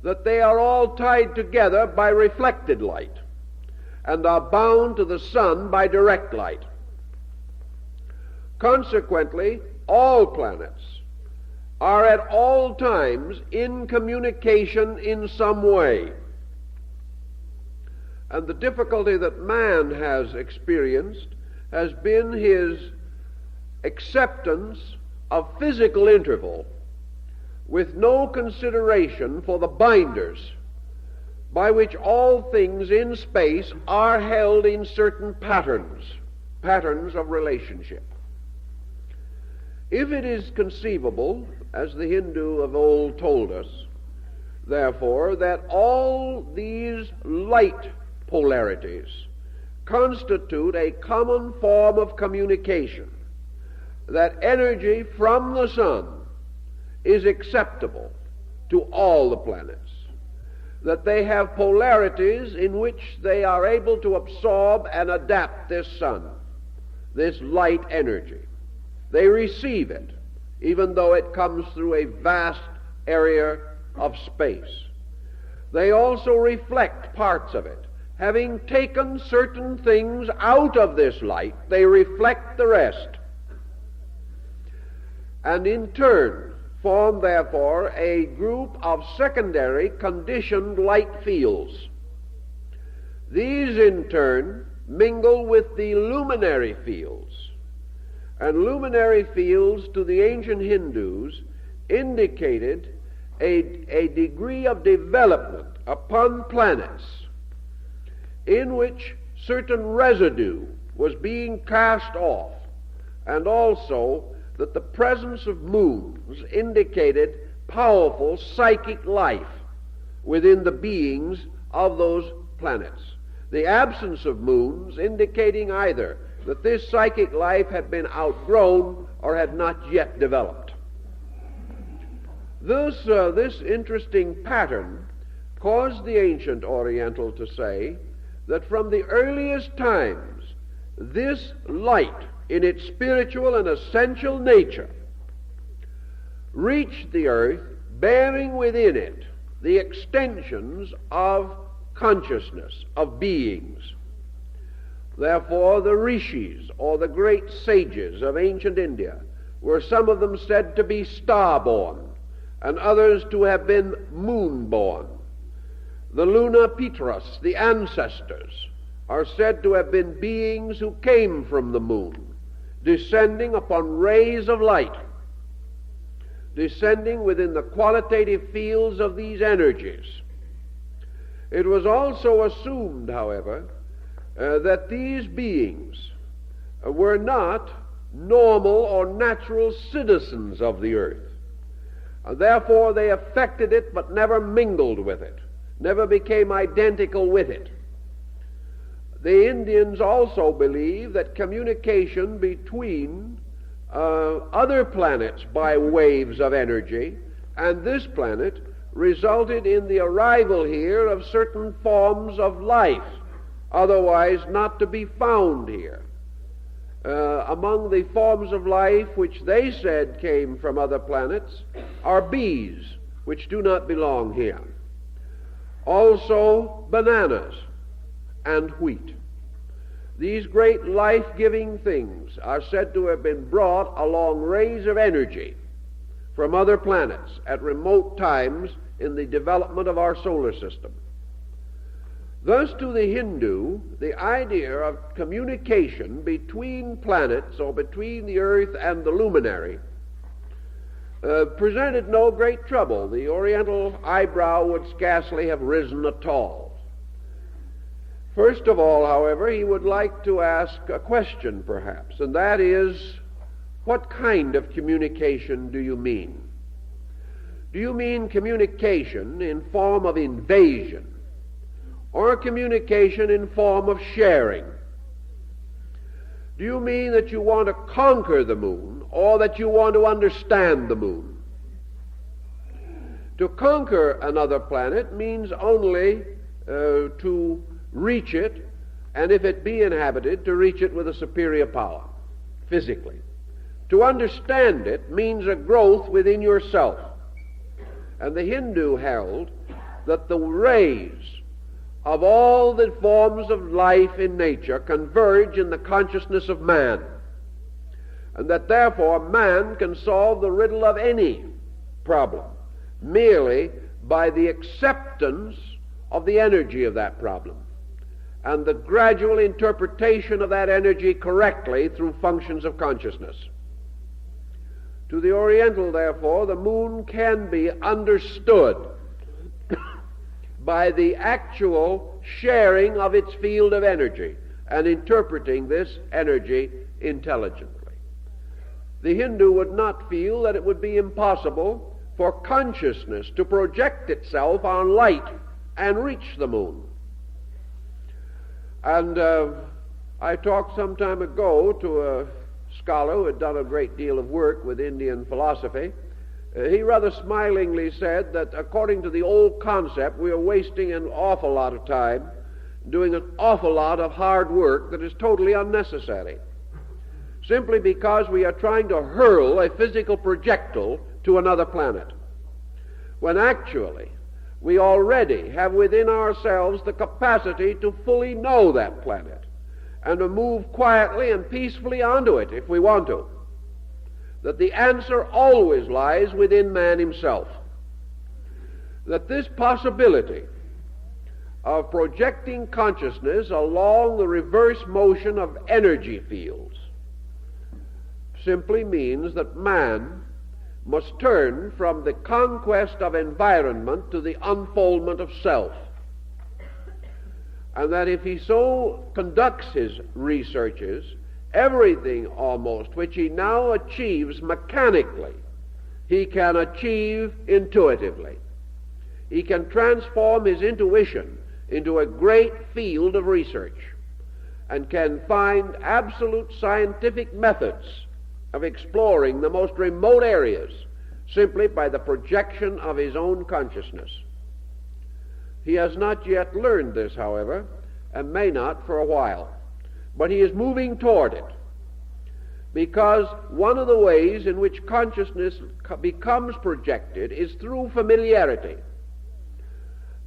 [SPEAKER 1] that they are all tied together by reflected light and are bound to the sun by direct light. Consequently, all planets are at all times in communication in some way. And the difficulty that man has experienced has been his acceptance of physical interval with no consideration for the binders by which all things in space are held in certain patterns of relationship. If it is conceivable, as the Hindu of old told us, therefore, that all these light polarities constitute a common form of communication, that energy from the sun is acceptable to all the planets, that they have polarities in which they are able to absorb and adapt this sun, this light energy. They receive it, even though it comes through a vast area of space. They also reflect parts of it. Having taken certain things out of this light, they reflect the rest, and in turn form, therefore, a group of secondary conditioned light fields. These, in turn, mingle with the luminary fields. And luminary fields to the ancient Hindus indicated a degree of development upon planets in which certain residue was being cast off, and also that the presence of moons indicated powerful psychic life within the beings of those planets. The absence of moons indicating either that this psychic life had been outgrown or had not yet developed. This interesting pattern caused the ancient Oriental to say that from the earliest times, this light, in its spiritual and essential nature, reached the earth, bearing within it the extensions of consciousness, of beings. Therefore, the rishis, or the great sages of ancient India, were some of them said to be star-born, and others to have been moon-born. The Lunar Pitras, the ancestors, are said to have been beings who came from the moon, descending upon rays of light, descending within the qualitative fields of these energies. It was also assumed, however, that these beings were not normal or natural citizens of the earth. Therefore, they affected it but never mingled with it, never became identical with it. The Indians also believe that communication between other planets by waves of energy and this planet resulted in the arrival here of certain forms of life, otherwise not to be found here. Among the forms of life which they said came from other planets are bees, which do not belong here. Also bananas and wheat. These great life-giving things are said to have been brought along rays of energy from other planets at remote times in the development of our solar system. Thus, to the Hindu, the idea of communication between planets or between the earth and the luminary presented no great trouble. The Oriental eyebrow would scarcely have risen at all. First of all, however, he would like to ask a question, perhaps, and that is, what kind of communication do you mean? Do you mean communication in form of invasion, or communication in form of sharing? Do you mean that you want to conquer the moon, or that you want to understand the moon? To conquer another planet means only to reach it, and if it be inhabited, to reach it with a superior power, physically. To understand it means a growth within yourself. And the Hindu held that the rays of all the forms of life in nature converge in the consciousness of man, and that therefore man can solve the riddle of any problem merely by the acceptance of the energy of that problem and the gradual interpretation of that energy correctly through functions of consciousness. To the Oriental, therefore, the moon can be understood by the actual sharing of its field of energy and interpreting this energy intelligently. The Hindu would not feel that it would be impossible for consciousness to project itself on light and reach the moon. And I talked some time ago to a scholar who had done a great deal of work with Indian philosophy. He rather smilingly said that according to the old concept, we are wasting an awful lot of time doing an awful lot of hard work that is totally unnecessary, simply because we are trying to hurl a physical projectile to another planet, when actually we already have within ourselves the capacity to fully know that planet and to move quietly and peacefully onto it if we want to. That the answer always lies within man himself. That this possibility of projecting consciousness along the reverse motion of energy fields simply means that man must turn from the conquest of environment to the unfoldment of self. And that if he so conducts his researches, everything almost which he now achieves mechanically, he can achieve intuitively. He can transform his intuition into a great field of research and can find absolute scientific methods of exploring the most remote areas simply by the projection of his own consciousness. He has not yet learned this, however, and may not for a while. But he is moving toward it, because one of the ways in which consciousness becomes projected is through familiarity.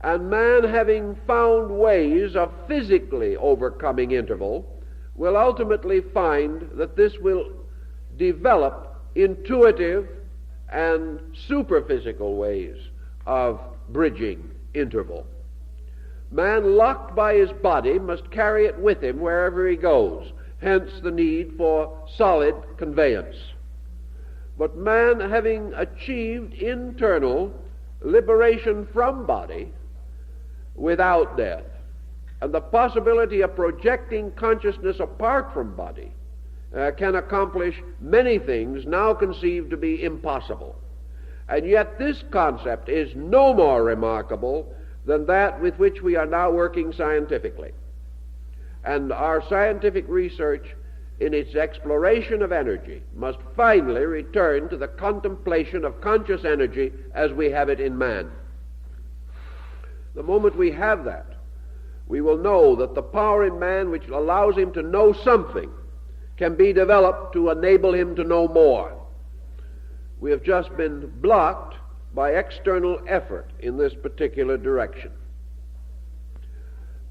[SPEAKER 1] And man, having found ways of physically overcoming interval, will ultimately find that this will develop intuitive and superphysical ways of bridging interval. Man, locked by his body, must carry it with him wherever he goes, hence the need for solid conveyance. But man, having achieved internal liberation from body without death, and the possibility of projecting consciousness apart from body, can accomplish many things now conceived to be impossible. And yet this concept is no more remarkable than that with which we are now working scientifically. And our scientific research in its exploration of energy must finally return to the contemplation of conscious energy as we have it in man. The moment we have that, we will know that the power in man which allows him to know something can be developed to enable him to know more. We have just been blocked by external effort in this particular direction.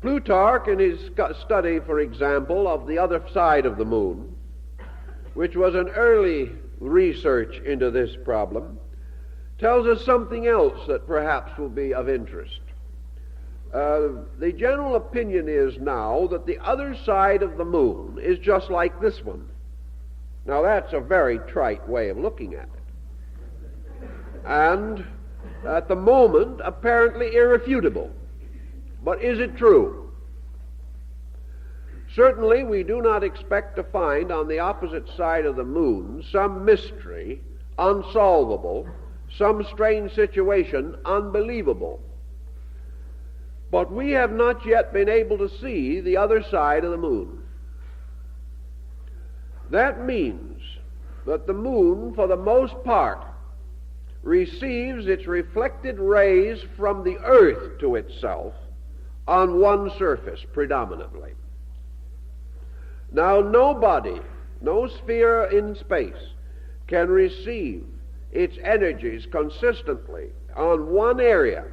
[SPEAKER 1] Plutarch, in his study, for example, of the other side of the moon, which was an early research into this problem, tells us something else that perhaps will be of interest. The general opinion is now that the other side of the moon is just like this one. Now that's a very trite way of looking at it, and at the moment apparently irrefutable. But is it true? Certainly we do not expect to find on the opposite side of the moon some mystery unsolvable, some strange situation unbelievable. But we have not yet been able to see the other side of the moon. That means that the moon, for the most part, receives its reflected rays from the earth to itself on one surface predominantly. Now nobody, no sphere in space, can receive its energies consistently on one area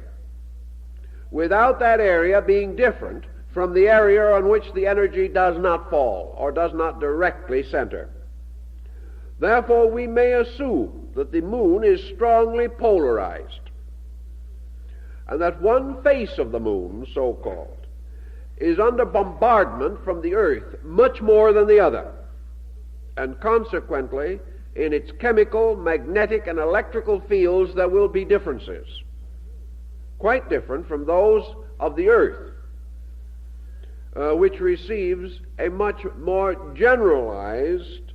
[SPEAKER 1] without that area being different from the area on which the energy does not fall or does not directly center. Therefore, we may assume that the moon is strongly polarized, and that one face of the moon, so-called, is under bombardment from the earth much more than the other, and consequently, in its chemical, magnetic, and electrical fields there will be differences, quite different from those of the earth, which receives a much more generalized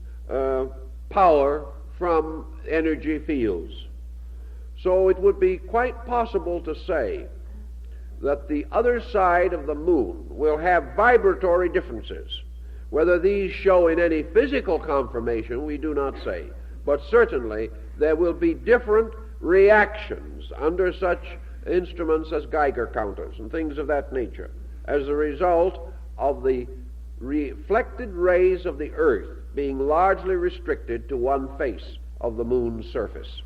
[SPEAKER 1] power from energy fields. So it would be quite possible to say that the other side of the moon will have vibratory differences. Whether these show in any physical conformation, we do not say, but certainly there will be different reactions under such instruments as Geiger counters and things of that nature as a result of the reflected rays of the earth being largely restricted to one face of the moon's surface.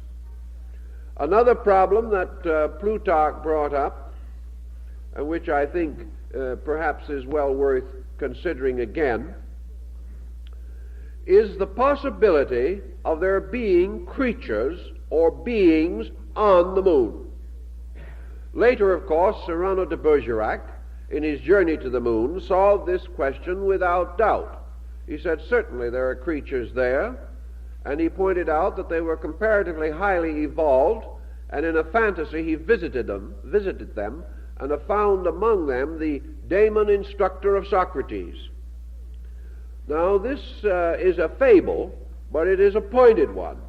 [SPEAKER 1] Another problem that Plutarch brought up, and which I think perhaps is well worth considering again, is the possibility of there being creatures or beings on the moon. Later, of course, Cyrano de Bergerac, in his journey to the moon, solved this question without doubt. He said, certainly there are creatures there, and he pointed out that they were comparatively highly evolved, and in a fantasy he visited them, and found among them the daemon instructor of Socrates. Now, this is a fable, but it is a pointed one,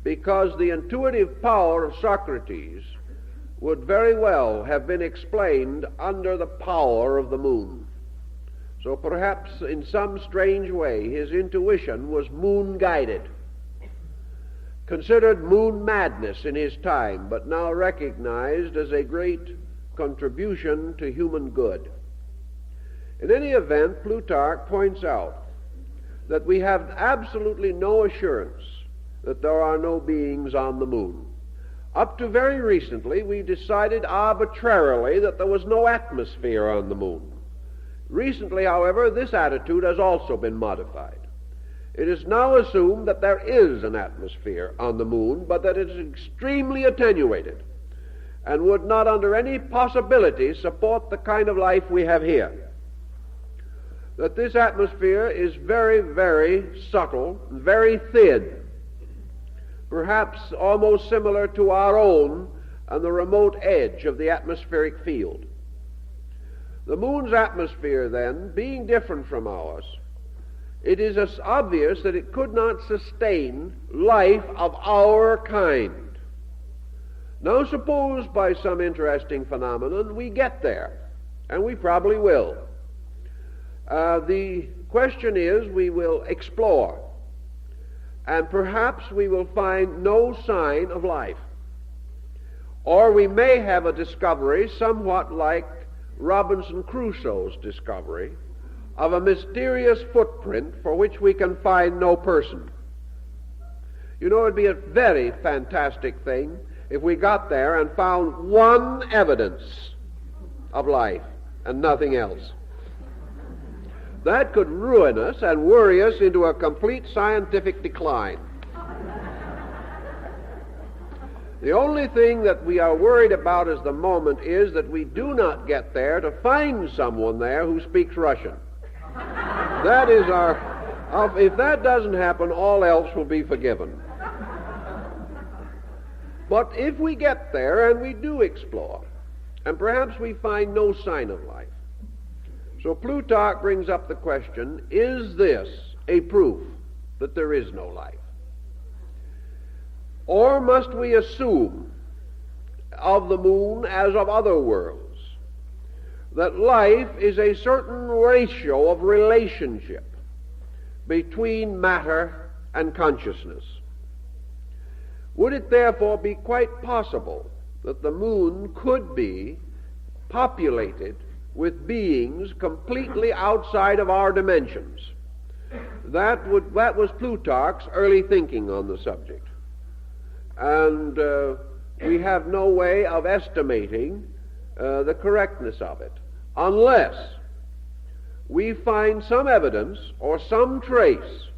[SPEAKER 1] because the intuitive power of Socrates would very well have been explained under the power of the moon. So perhaps in some strange way his intuition was moon-guided, considered moon madness in his time, but now recognized as a great contribution to human good. In any event, Plutarch points out that we have absolutely no assurance that there are no beings on the moon. Up to very recently, we decided arbitrarily that there was no atmosphere on the moon. Recently, however, this attitude has also been modified. It is now assumed that there is an atmosphere on the moon, but that it is extremely attenuated and would not under any possibility support the kind of life we have here. That this atmosphere is very, very subtle, very thin, perhaps almost similar to our own on the remote edge of the atmospheric field. The moon's atmosphere, then, being different from ours, it is as obvious that it could not sustain life of our kind. Now, suppose by some interesting phenomenon we get there, and we probably will. The question is, we will explore, and perhaps we will find no sign of life. Or we may have a discovery somewhat like Robinson Crusoe's discovery of a mysterious footprint for which we can find no person. You know, it would be a very fantastic thing if we got there and found one evidence of life and nothing else. That could ruin us and worry us into a complete scientific decline. The only thing that we are worried about at the moment is that we do not get there to find someone there who speaks Russian. That is if that doesn't happen, all else will be forgiven. But if we get there and we do explore, and perhaps we find no sign of life, so Plutarch brings up the question, is this a proof that there is no life? Or must we assume of the moon as of other worlds that life is a certain ratio of relationship between matter and consciousness? Would it therefore be quite possible that the moon could be populated with beings completely outside of our dimensions? That was Plutarch's early thinking on the subject. And we have no way of estimating the correctness of it, unless we find some evidence or some trace.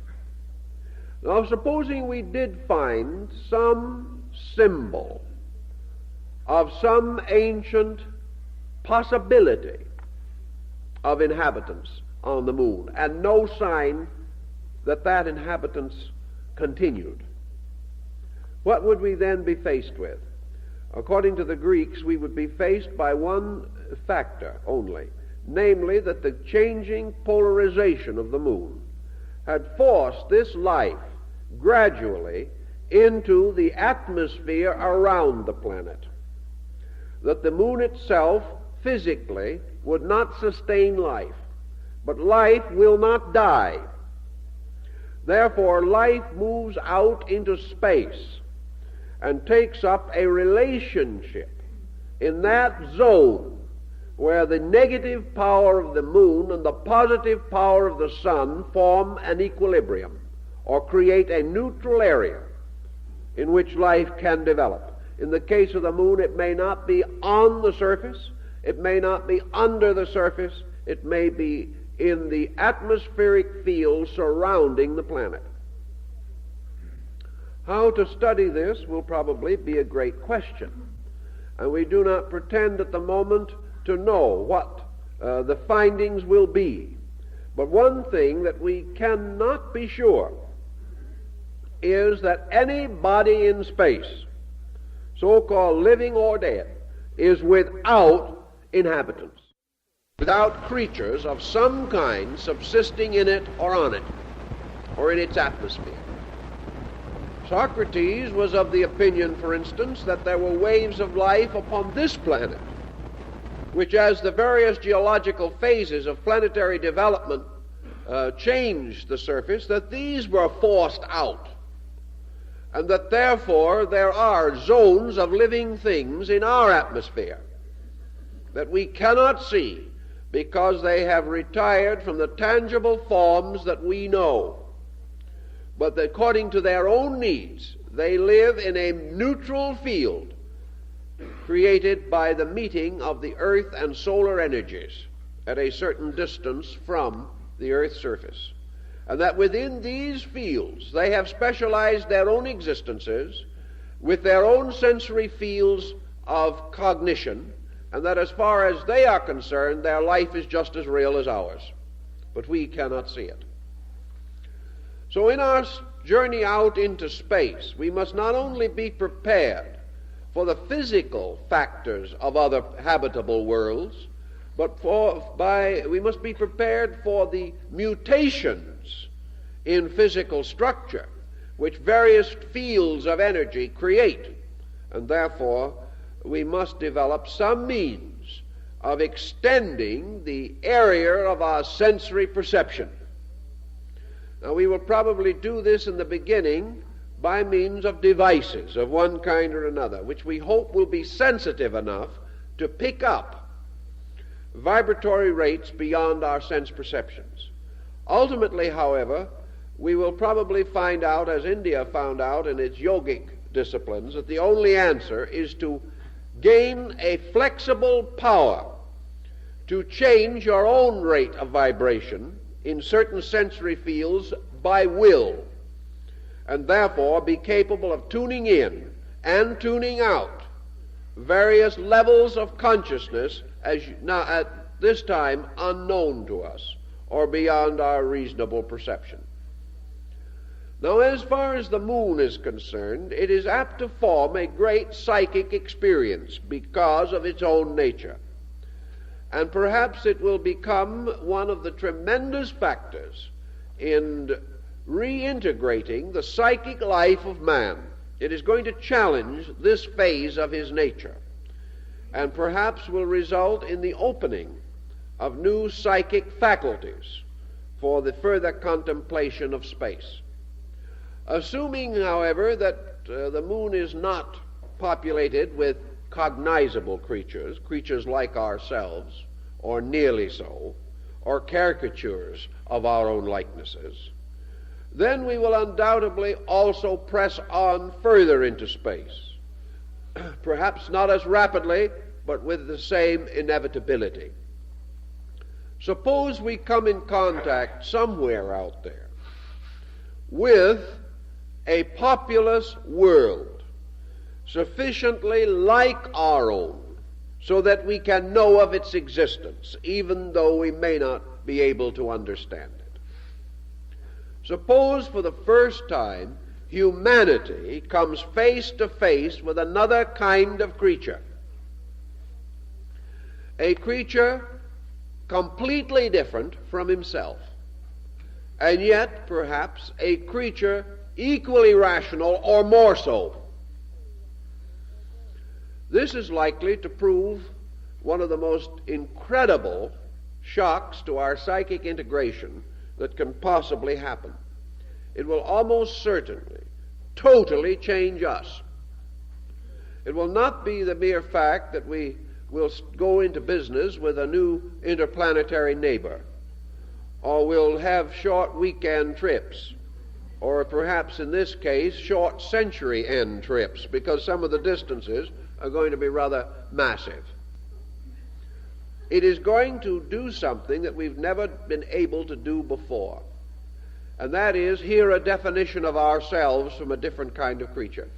[SPEAKER 1] Now, supposing we did find some symbol of some ancient possibility of inhabitants on the moon, and no sign that inhabitants continued, what would we then be faced with? According to the Greeks, we would be faced by one factor only, namely that the changing polarization of the moon had forced this life gradually into the atmosphere around the planet, that the moon itself physically would not sustain life, but life will not die. Therefore, life moves out into space and takes up a relationship in that zone where the negative power of the moon and the positive power of the sun form an equilibrium, or create a neutral area in which life can develop. In the case of the moon, it may not be on the surface, it may not be under the surface, it may be in the atmospheric field surrounding the planet. How to study this will probably be a great question, and we do not pretend at the moment to know what the findings will be. But one thing that we cannot be sure is that any body in space, so-called living or dead, is without inhabitants, without creatures of some kind subsisting in it or on it, or in its atmosphere. Socrates was of the opinion, for instance, that there were waves of life upon this planet, which, as the various geological phases of planetary development changed the surface, that these were forced out, and that therefore there are zones of living things in our atmosphere that we cannot see because they have retired from the tangible forms that we know. But that according to their own needs, they live in a neutral field created by the meeting of the earth and solar energies at a certain distance from the earth's surface. And that within these fields they have specialized their own existences with their own sensory fields of cognition, and that as far as they are concerned, their life is just as real as ours. But we cannot see it. So in our journey out into space, we must not only be prepared for the physical factors of other habitable worlds, but we must be prepared for the mutations in physical structure which various fields of energy create. And therefore, we must develop some means of extending the area of our sensory perception. Now, we will probably do this in the beginning by means of devices of one kind or another, which we hope will be sensitive enough to pick up vibratory rates beyond our sense perceptions. Ultimately, however, we will probably find out, as India found out in its yogic disciplines, that the only answer is to gain a flexible power to change your own rate of vibration in certain sensory fields by will, and therefore be capable of tuning in and tuning out various levels of consciousness as now at this time unknown to us or beyond our reasonable perception. Now, as far as the moon is concerned, it is apt to form a great psychic experience because of its own nature. And perhaps it will become one of the tremendous factors in reintegrating the psychic life of man. It is going to challenge this phase of his nature, and perhaps will result in the opening of new psychic faculties for the further contemplation of space. Assuming, however, that the moon is not populated with cognizable creatures like ourselves, or nearly so, or caricatures of our own likenesses, then we will undoubtedly also press on further into space. Perhaps not as rapidly, but with the same inevitability. Suppose we come in contact somewhere out there with a populous world sufficiently like our own so that we can know of its existence, even though we may not be able to understand it. Suppose for the first time humanity comes face to face with another kind of creature, a creature completely different from himself, and yet perhaps a creature equally rational or more so. This is likely to prove one of the most incredible shocks to our psychic integration that can possibly happen. It will almost certainly totally change us. It will not be the mere fact that we will go into business with a new interplanetary neighbor, or we'll have short weekend trips, or perhaps in this case short century end trips, because some of the distances are going to be rather massive. It is going to do something that we've never been able to do before, and that is hear a definition of ourselves from a different kind of creature.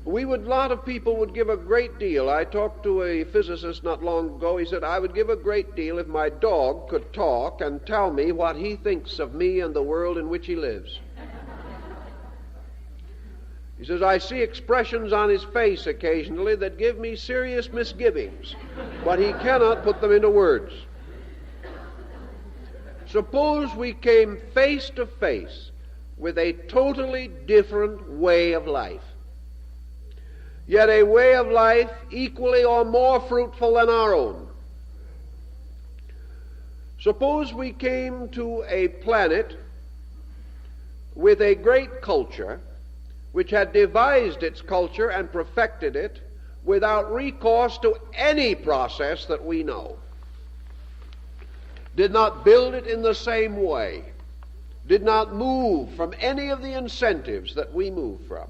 [SPEAKER 1] A lot of people would give a great deal. I talked to a physicist not long ago. He said, I would give a great deal if my dog could talk and tell me what he thinks of me and the world in which he lives. He says, I see expressions on his face occasionally that give me serious misgivings, but he cannot put them into words. Suppose we came face to face with a totally different way of life, yet a way of life equally or more fruitful than our own. Suppose we came to a planet with a great culture which had devised its culture and perfected it without recourse to any process that we know, did not build it in the same way, did not move from any of the incentives that we move from,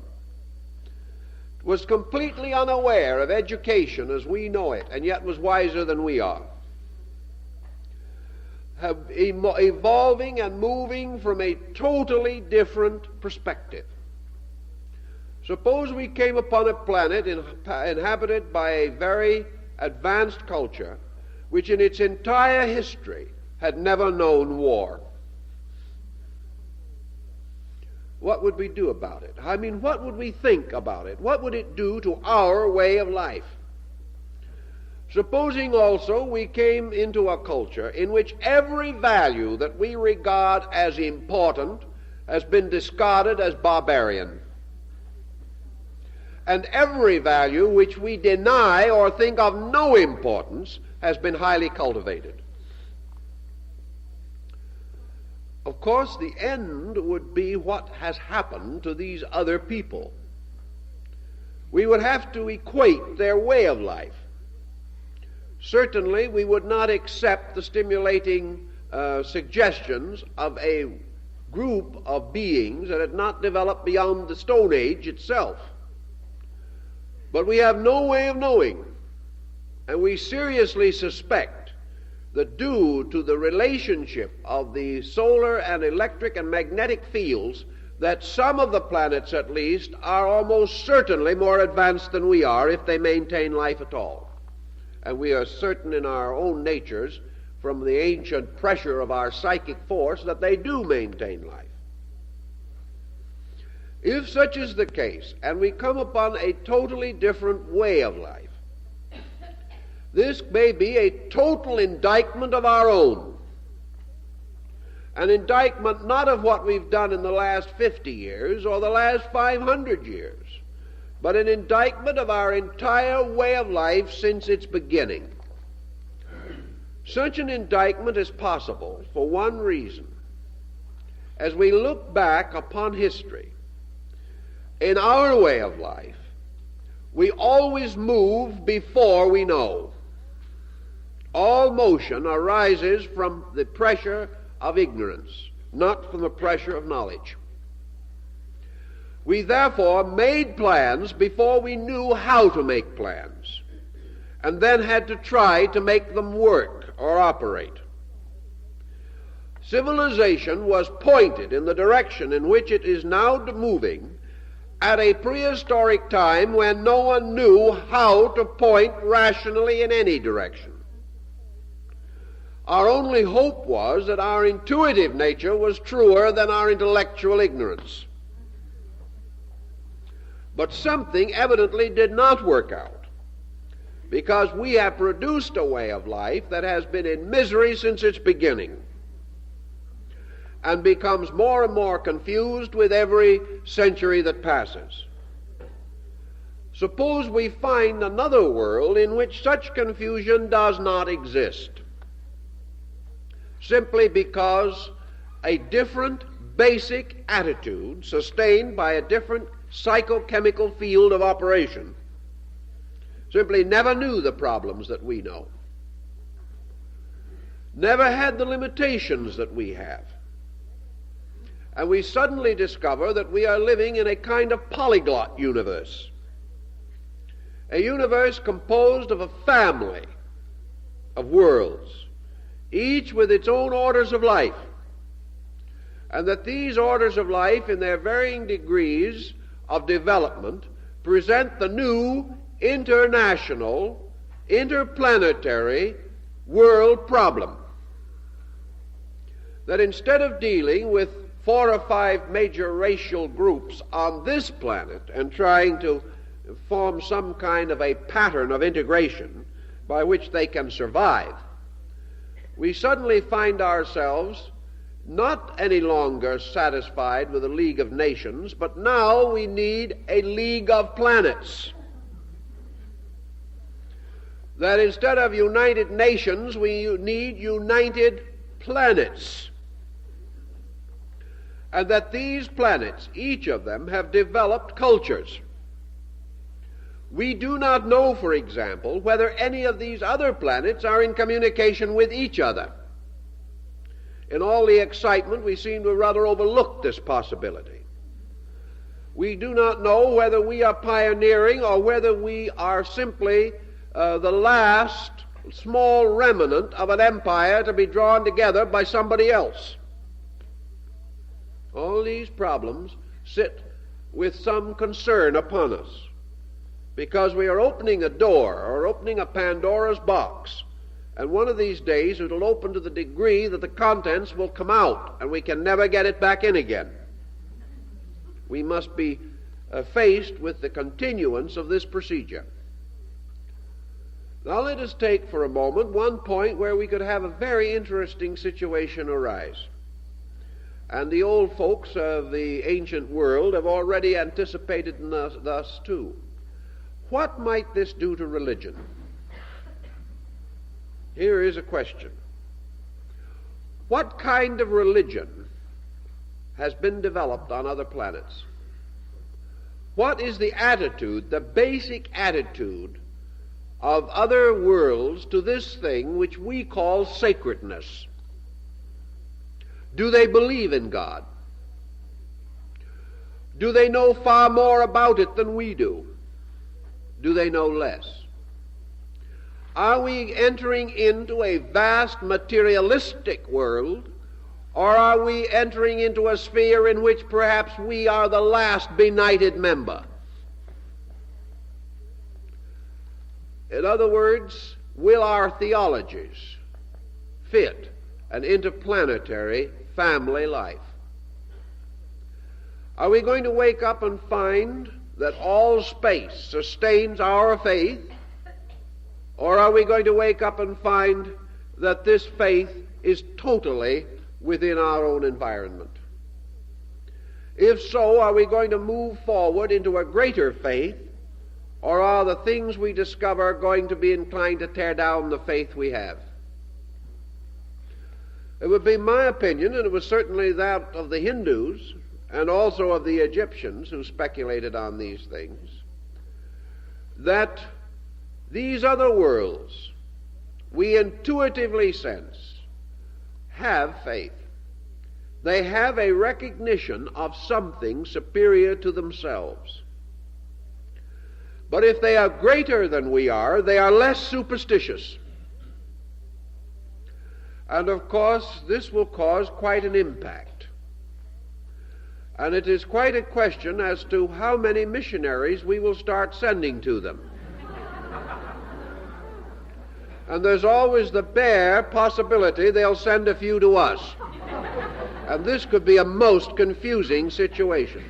[SPEAKER 1] was completely unaware of education as we know it, and yet was wiser than we are, evolving and moving from a totally different perspective. Suppose we came upon a planet inhabited by a very advanced culture which in its entire history had never known war. What would we do about it? I mean, what would we think about it? What would it do to our way of life? Supposing also we came into a culture in which every value that we regard as important has been discarded as barbarian, and every value which we deny or think of no importance has been highly cultivated. Of course, the end would be what has happened to these other people. We would have to equate their way of life. Certainly, we would not accept the stimulating suggestions of a group of beings that had not developed beyond the Stone Age itself. But we have no way of knowing, and we seriously suspect that due to the relationship of the solar and electric and magnetic fields, that some of the planets at least are almost certainly more advanced than we are if they maintain life at all. And we are certain in our own natures, from the ancient pressure of our psychic force, that they do maintain life. If such is the case, and we come upon a totally different way of life, this may be a total indictment of our own. An indictment not of what we've done in the last 50 years or the last 500 years, but an indictment of our entire way of life since its beginning. Such an indictment is possible for one reason. As we look back upon history, in our way of life, we always move before we know. All motion arises from the pressure of ignorance, not from the pressure of knowledge. We therefore made plans before we knew how to make plans, and then had to try to make them work or operate. Civilization was pointed in the direction in which it is now moving at a prehistoric time when no one knew how to point rationally in any direction. Our only hope was that our intuitive nature was truer than our intellectual ignorance. But something evidently did not work out, because we have produced a way of life that has been in misery since its beginning and becomes more and more confused with every century that passes. Suppose we find another world in which such confusion does not exist, simply because a different basic attitude sustained by a different psychochemical field of operation simply never knew the problems that we know, never had the limitations that we have. And we suddenly discover that we are living in a kind of polyglot universe, a universe composed of a family of worlds, each with its own orders of life, and that these orders of life, in their varying degrees of development, present the new international, interplanetary world problem. That instead of dealing with 4 or 5 major racial groups on this planet and trying to form some kind of a pattern of integration by which they can survive, we suddenly find ourselves not any longer satisfied with a League of Nations, but now we need a League of Planets. That instead of United Nations, we need United Planets. And that these planets, each of them, have developed cultures. We do not know, for example, whether any of these other planets are in communication with each other. In all the excitement, we seem to rather overlook this possibility. We do not know whether we are pioneering or whether we are simply the last small remnant of an empire to be drawn together by somebody else. All these problems sit with some concern upon us, because we are opening a door or opening a Pandora's box, and one of these days it will open to the degree that the contents will come out and we can never get it back in again. We must be faced with the continuance of this procedure. Now let us take for a moment one point where we could have a very interesting situation arise. And the old folks of the ancient world have already anticipated thus too. What might this do to religion? Here is a question. What kind of religion has been developed on other planets? What is the attitude, the basic attitude of other worlds to this thing which we call sacredness? Do they believe in God? Do they know far more about it than we do? Do they know less? Are we entering into a vast materialistic world, or are we entering into a sphere in which perhaps we are the last benighted member? In other words, will our theologies fit an interplanetary family life? Are we going to wake up and find that all space sustains our faith, or are we going to wake up and find that this faith is totally within our own environment? If so, are we going to move forward into a greater faith, or are the things we discover going to be inclined to tear down the faith we have? It would be my opinion, and it was certainly that of the Hindus and also of the Egyptians who speculated on these things, that these other worlds we intuitively sense have faith. They have a recognition of something superior to themselves. But if they are greater than we are, they are less superstitious. And of course, this will cause quite an impact. And it is quite a question as to how many missionaries we will start sending to them. And there's always the bare possibility they'll send a few to us. And this could be a most confusing situation.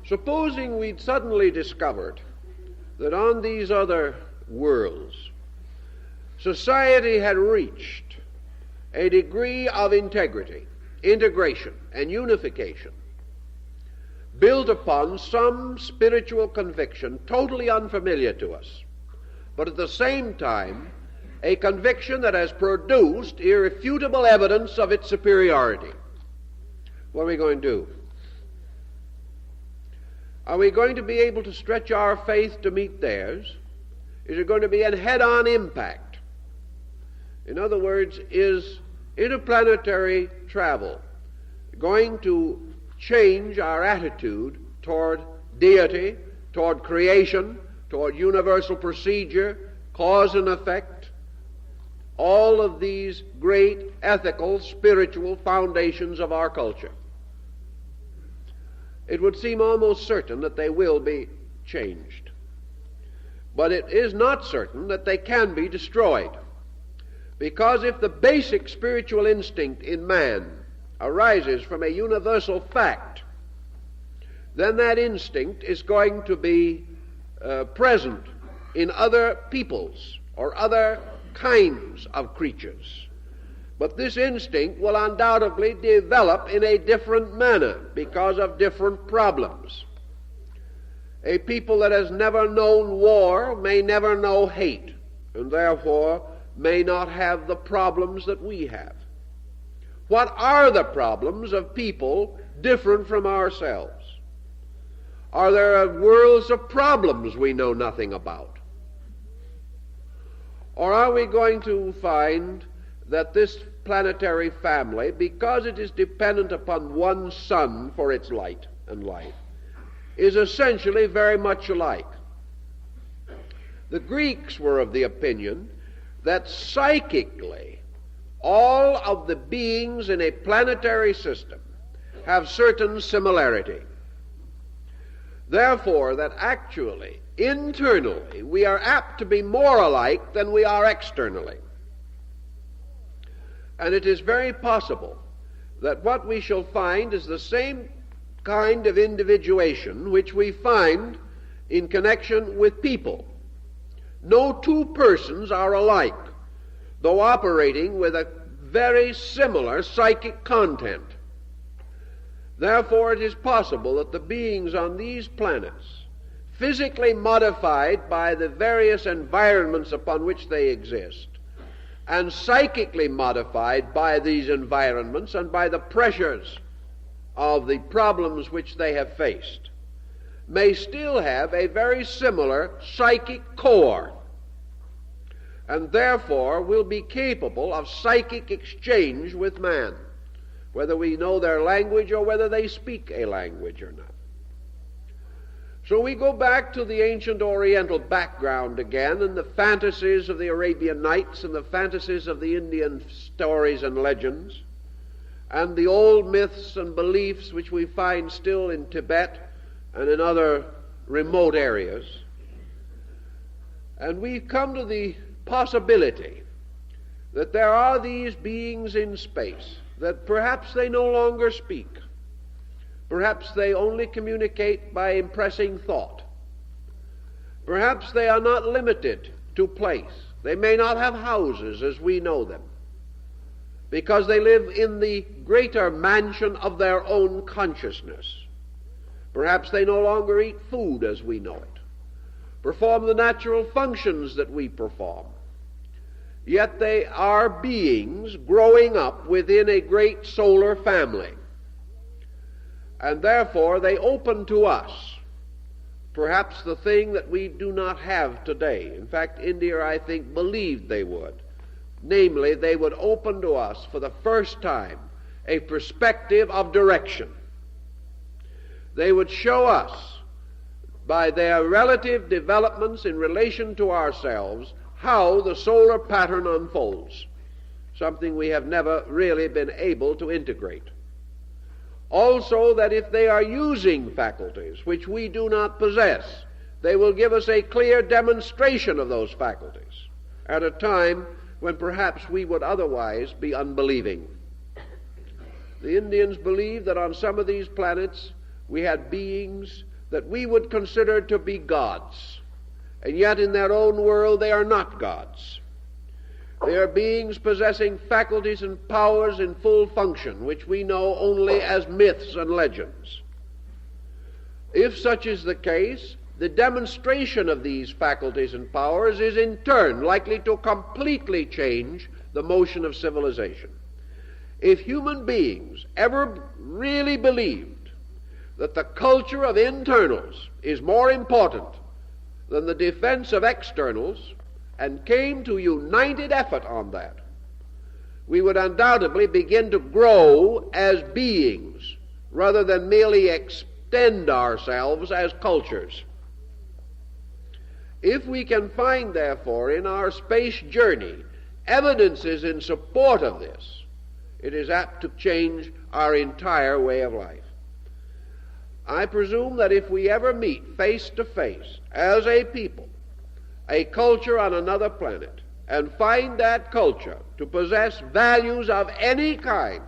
[SPEAKER 1] Supposing we'd suddenly discovered that on these other worlds, society had reached a degree of integrity, integration, and unification, built upon some spiritual conviction totally unfamiliar to us, but at the same time, a conviction that has produced irrefutable evidence of its superiority. What are we going to do? Are we going to be able to stretch our faith to meet theirs? Is it going to be a head-on impact? In other words, is interplanetary travel going to change our attitude toward deity, toward creation, toward universal procedure, cause and effect, all of these great ethical, spiritual foundations of our culture? It would seem almost certain that they will be changed. But it is not certain that they can be destroyed. Because if the basic spiritual instinct in man arises from a universal fact, then that instinct is going to be present in other peoples or other kinds of creatures. But this instinct will undoubtedly develop in a different manner because of different problems. A people that has never known war may never know hate, and therefore may not have the problems that we have. What are the problems of people different from ourselves? Are there worlds of problems we know nothing about? Or are we going to find that this planetary family, because it is dependent upon one sun for its light and life, is essentially very much alike? The Greeks were of the opinion that psychically all of the beings in a planetary system have certain similarity. Therefore, that actually, internally, we are apt to be more alike than we are externally. And it is very possible that what we shall find is the same kind of individuation which we find in connection with people. No two persons are alike, though operating with a very similar psychic content. Therefore, it is possible that the beings on these planets, physically modified by the various environments upon which they exist, and psychically modified by these environments and by the pressures of the problems which they have faced, may still have a very similar psychic core, and therefore will be capable of psychic exchange with man, whether we know their language or whether they speak a language or not. So we go back to the ancient Oriental background again, and the fantasies of the Arabian Nights and the fantasies of the Indian stories and legends, and the old myths and beliefs which we find still in Tibet and in other remote areas. And we come to the possibility that there are these beings in space, that perhaps they no longer speak. Perhaps they only communicate by impressing thought. Perhaps they are not limited to place. They may not have houses as we know them, because they live in the greater mansion of their own consciousness. Perhaps they no longer eat food as we know it, perform the natural functions that we perform. Yet they are beings growing up within a great solar family. And therefore they open to us perhaps the thing that we do not have today. In fact, India, I think, believed they would. Namely, they would open to us for the first time a perspective of direction. They would show us, by their relative developments in relation to ourselves, how the solar pattern unfolds, something we have never really been able to integrate. Also, that if they are using faculties which we do not possess, they will give us a clear demonstration of those faculties at a time when perhaps we would otherwise be unbelieving. The Indians believed that on some of these planets we had beings that we would consider to be gods, and yet in their own world they are not gods. They are beings possessing faculties and powers in full function, which we know only as myths and legends. If such is the case, the demonstration of these faculties and powers is in turn likely to completely change the motion of civilization. If human beings ever really believed that the culture of internals is more important than the defense of externals, and came to united effort on that, we would undoubtedly begin to grow as beings rather than merely extend ourselves as cultures. If we can find, therefore, in our space journey evidences in support of this, it is apt to change our entire way of life. I presume that if we ever meet face to face as a people, a culture on another planet, and find that culture to possess values of any kind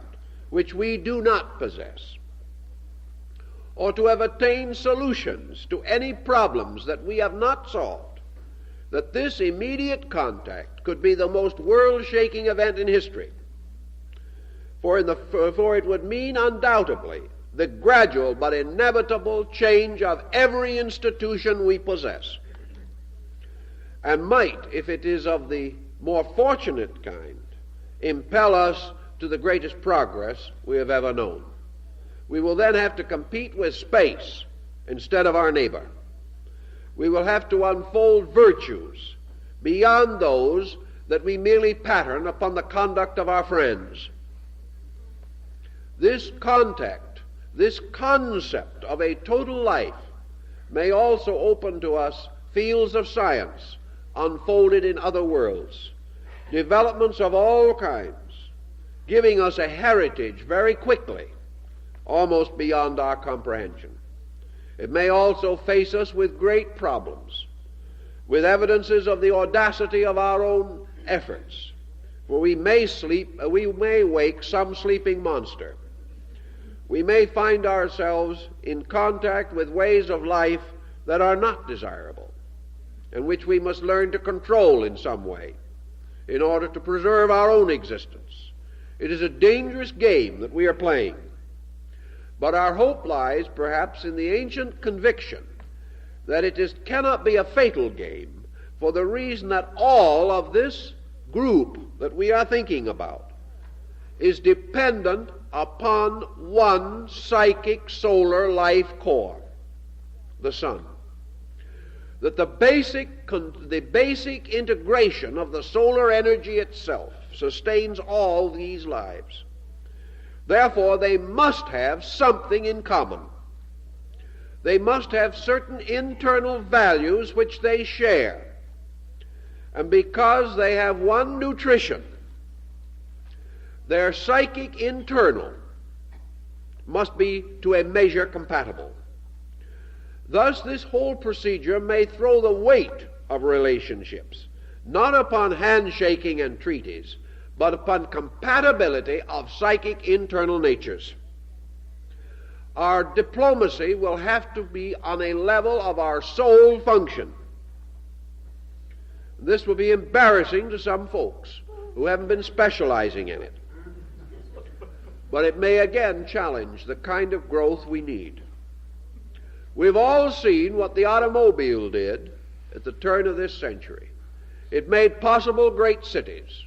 [SPEAKER 1] which we do not possess, or to have attained solutions to any problems that we have not solved, that this immediate contact could be the most world-shaking event in history. For it would mean undoubtedly the gradual but inevitable change of every institution we possess, and might, if it is of the more fortunate kind, impel us to the greatest progress we have ever known. We will then have to compete with space instead of our neighbor. We will have to unfold virtues beyond those that we merely pattern upon the conduct of our friends. This contact, this concept of a total life, may also open to us fields of science unfolded in other worlds, developments of all kinds, giving us a heritage very quickly, almost beyond our comprehension. It may also face us with great problems, with evidences of the audacity of our own efforts, for we may wake some sleeping monster. We may find ourselves in contact with ways of life that are not desirable, and which we must learn to control in some way in order to preserve our own existence. It is a dangerous game that we are playing, but our hope lies perhaps in the ancient conviction that it cannot be a fatal game, for the reason that all of this group that we are thinking about is dependent upon one psychic solar life core, the sun. That the basic integration of the solar energy itself sustains all these lives. Therefore, they must have something in common. They must have certain internal values which they share. And because they have one nutrition, their psychic internal must be to a measure compatible. Thus, this whole procedure may throw the weight of relationships not upon handshaking and treaties, but upon compatibility of psychic internal natures. Our diplomacy will have to be on a level of our soul function. This will be embarrassing to some folks who haven't been specializing in it. But it may again challenge the kind of growth we need. We've all seen what the automobile did at the turn of this century. It made possible great cities.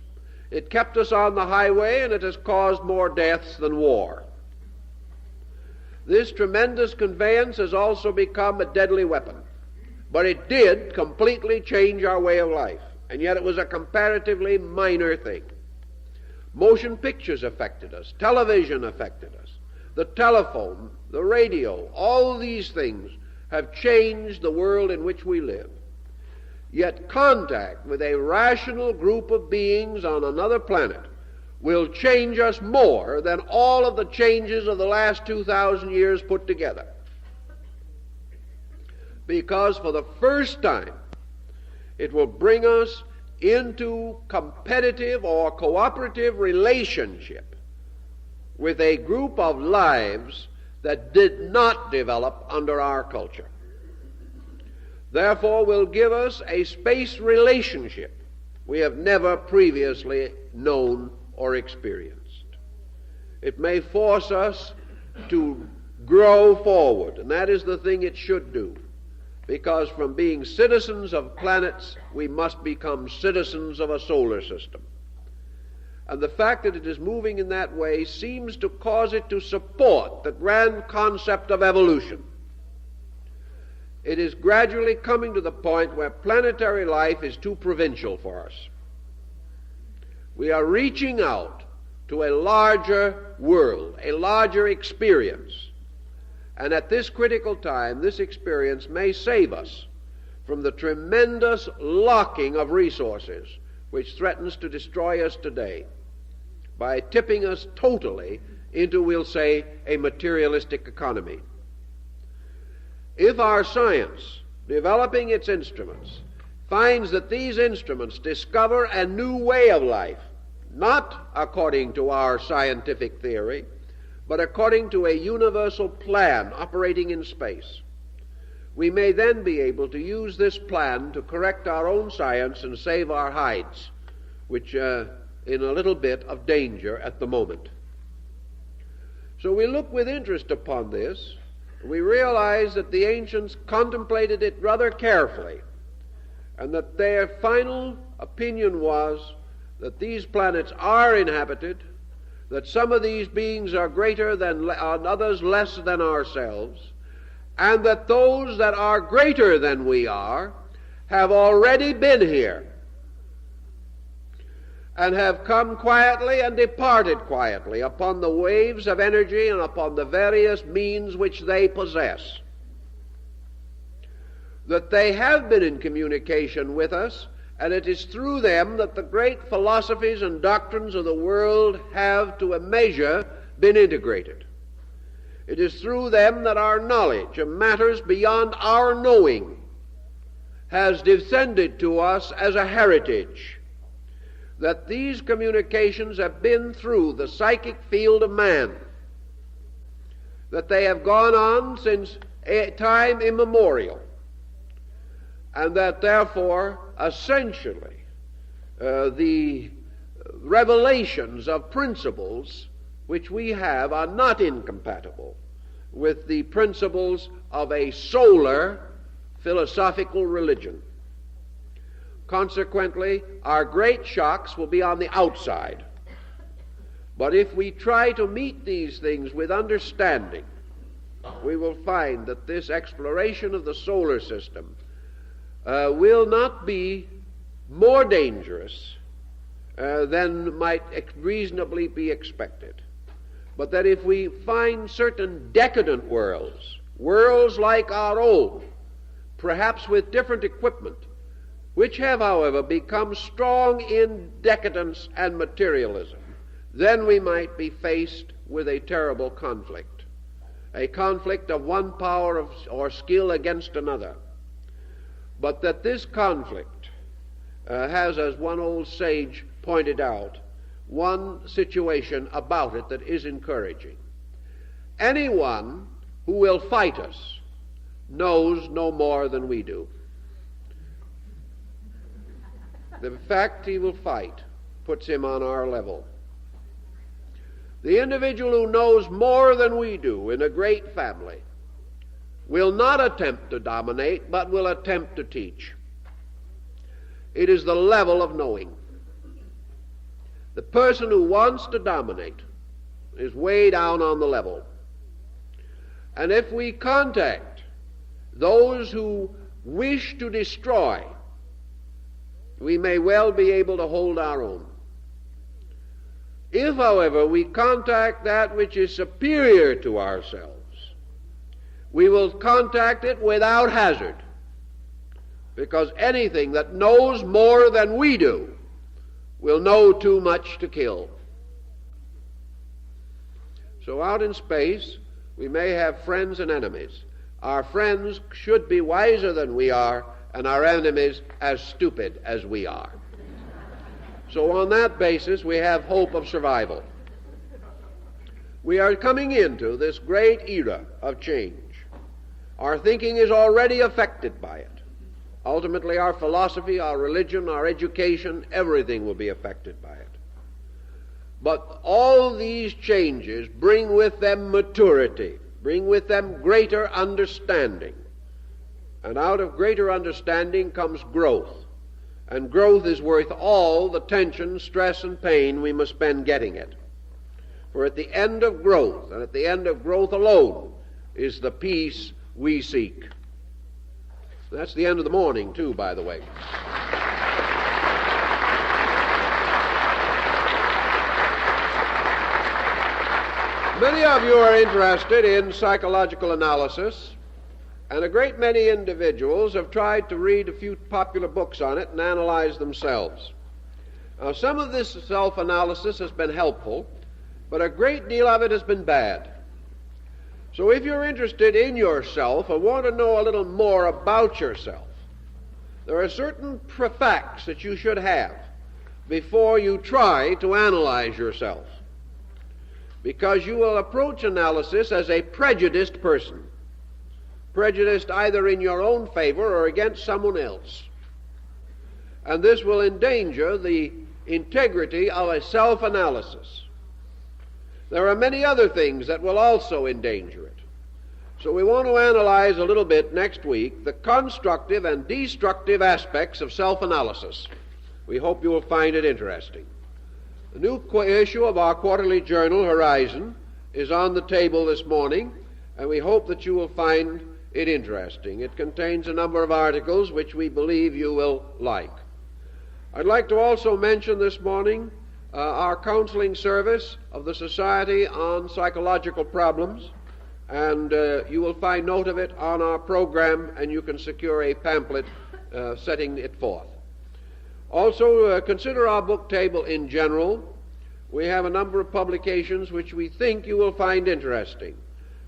[SPEAKER 1] It kept us on the highway, and it has caused more deaths than war. This tremendous conveyance has also become a deadly weapon, but it did completely change our way of life, and yet it was a comparatively minor thing. Motion pictures affected us. Television affected us. The telephone, the radio, all these things have changed the world in which we live. Yet contact with a rational group of beings on another planet will change us more than all of the changes of the last 2,000 years put together. Because for the first time, it will bring us into competitive or cooperative relationship with a group of lives that did not develop under our culture. Therefore, will give us a space relationship we have never previously known or experienced. It may force us to grow forward, and that is the thing it should do, because from being citizens of planets, we must become citizens of a solar system. And the fact that it is moving in that way seems to cause it to support the grand concept of evolution. It is gradually coming to the point where planetary life is too provincial for us. We are reaching out to a larger world, a larger experience. And at this critical time, this experience may save us from the tremendous locking of resources which threatens to destroy us today by tipping us totally into, we'll say, a materialistic economy. If our science, developing its instruments, finds that these instruments discover a new way of life, not according to our scientific theory, but according to a universal plan operating in space, we may then be able to use this plan to correct our own science and save our hides, which are in a little bit of danger at the moment. So we look with interest upon this. We realize that the ancients contemplated it rather carefully, and that their final opinion was that these planets are inhabited, that some of these beings are greater than and others less than ourselves, and that those that are greater than we are have already been here and have come quietly and departed quietly upon the waves of energy and upon the various means which they possess. That they have been in communication with us, and it is through them that the great philosophies and doctrines of the world have, to a measure, been integrated. It is through them that our knowledge of matters beyond our knowing has descended to us as a heritage. That these communications have been through the psychic field of man, that they have gone on since time immemorial, and that therefore essentially the revelations of principles which we have are not incompatible with the principles of a solar philosophical religion. Consequently, our great shocks will be on the outside. But if we try to meet these things with understanding, we will find that this exploration of the solar system will not be more dangerous than might reasonably be expected. But that if we find certain decadent worlds, worlds like our own, perhaps with different equipment, which have, however, become strong in decadence and materialism, then we might be faced with a terrible conflict, a conflict of one power or skill against another. But that this conflict has, as one old sage pointed out, one situation about it that is encouraging. Anyone who will fight us knows no more than we do. The fact he will fight puts him on our level. The individual who knows more than we do in a great family will not attempt to dominate, but will attempt to teach. It is the level of knowing. The person who wants to dominate is way down on the level. And if we contact those who wish to destroy, we may well be able to hold our own. If, however, we contact that which is superior to ourselves, we will contact it without hazard, because anything that knows more than we do will know too much to kill. So out in space, we may have friends and enemies. Our friends should be wiser than we are, and our enemies as stupid as we are. So on that basis, we have hope of survival. We are coming into this great era of change. Our thinking is already affected by it. Ultimately, our philosophy, our religion, our education, everything will be affected by it. But all these changes bring with them maturity, bring with them greater understanding. And out of greater understanding comes growth. And growth is worth all the tension, stress, and pain we must spend getting it. For at the end of growth, and at the end of growth alone, is the peace we seek. That's the end of the morning, too, by the way. Many of you are interested in psychological analysis, and a great many individuals have tried to read a few popular books on it and analyze themselves. Now, some of this self-analysis has been helpful, but a great deal of it has been bad. So if you're interested in yourself and want to know a little more about yourself, there are certain facts that you should have before you try to analyze yourself, because you will approach analysis as a prejudiced person, prejudiced either in your own favor or against someone else. And this will endanger the integrity of a self-analysis. There are many other things that will also endanger it. So we want to analyze a little bit next week the constructive and destructive aspects of self-analysis. We hope you will find it interesting. The new issue of our quarterly journal, Horizon, is on the table this morning, and we hope that you will find it interesting. It contains a number of articles which we believe you will like. I'd like to also mention this morning our counseling service of the Society on Psychological Problems, and you will find note of it on our program, and you can secure a pamphlet setting it forth. Also, consider our book table in general. We have a number of publications which we think you will find interesting,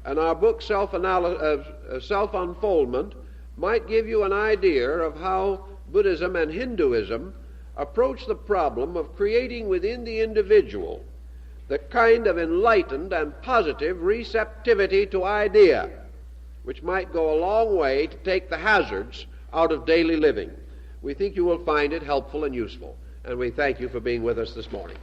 [SPEAKER 1] and our book Self-Unfoldment might give you an idea of how Buddhism and Hinduism approach the problem of creating within the individual the kind of enlightened and positive receptivity to idea which might go a long way to take the hazards out of daily living. We think you will find it helpful and useful, and we thank you for being with us this morning.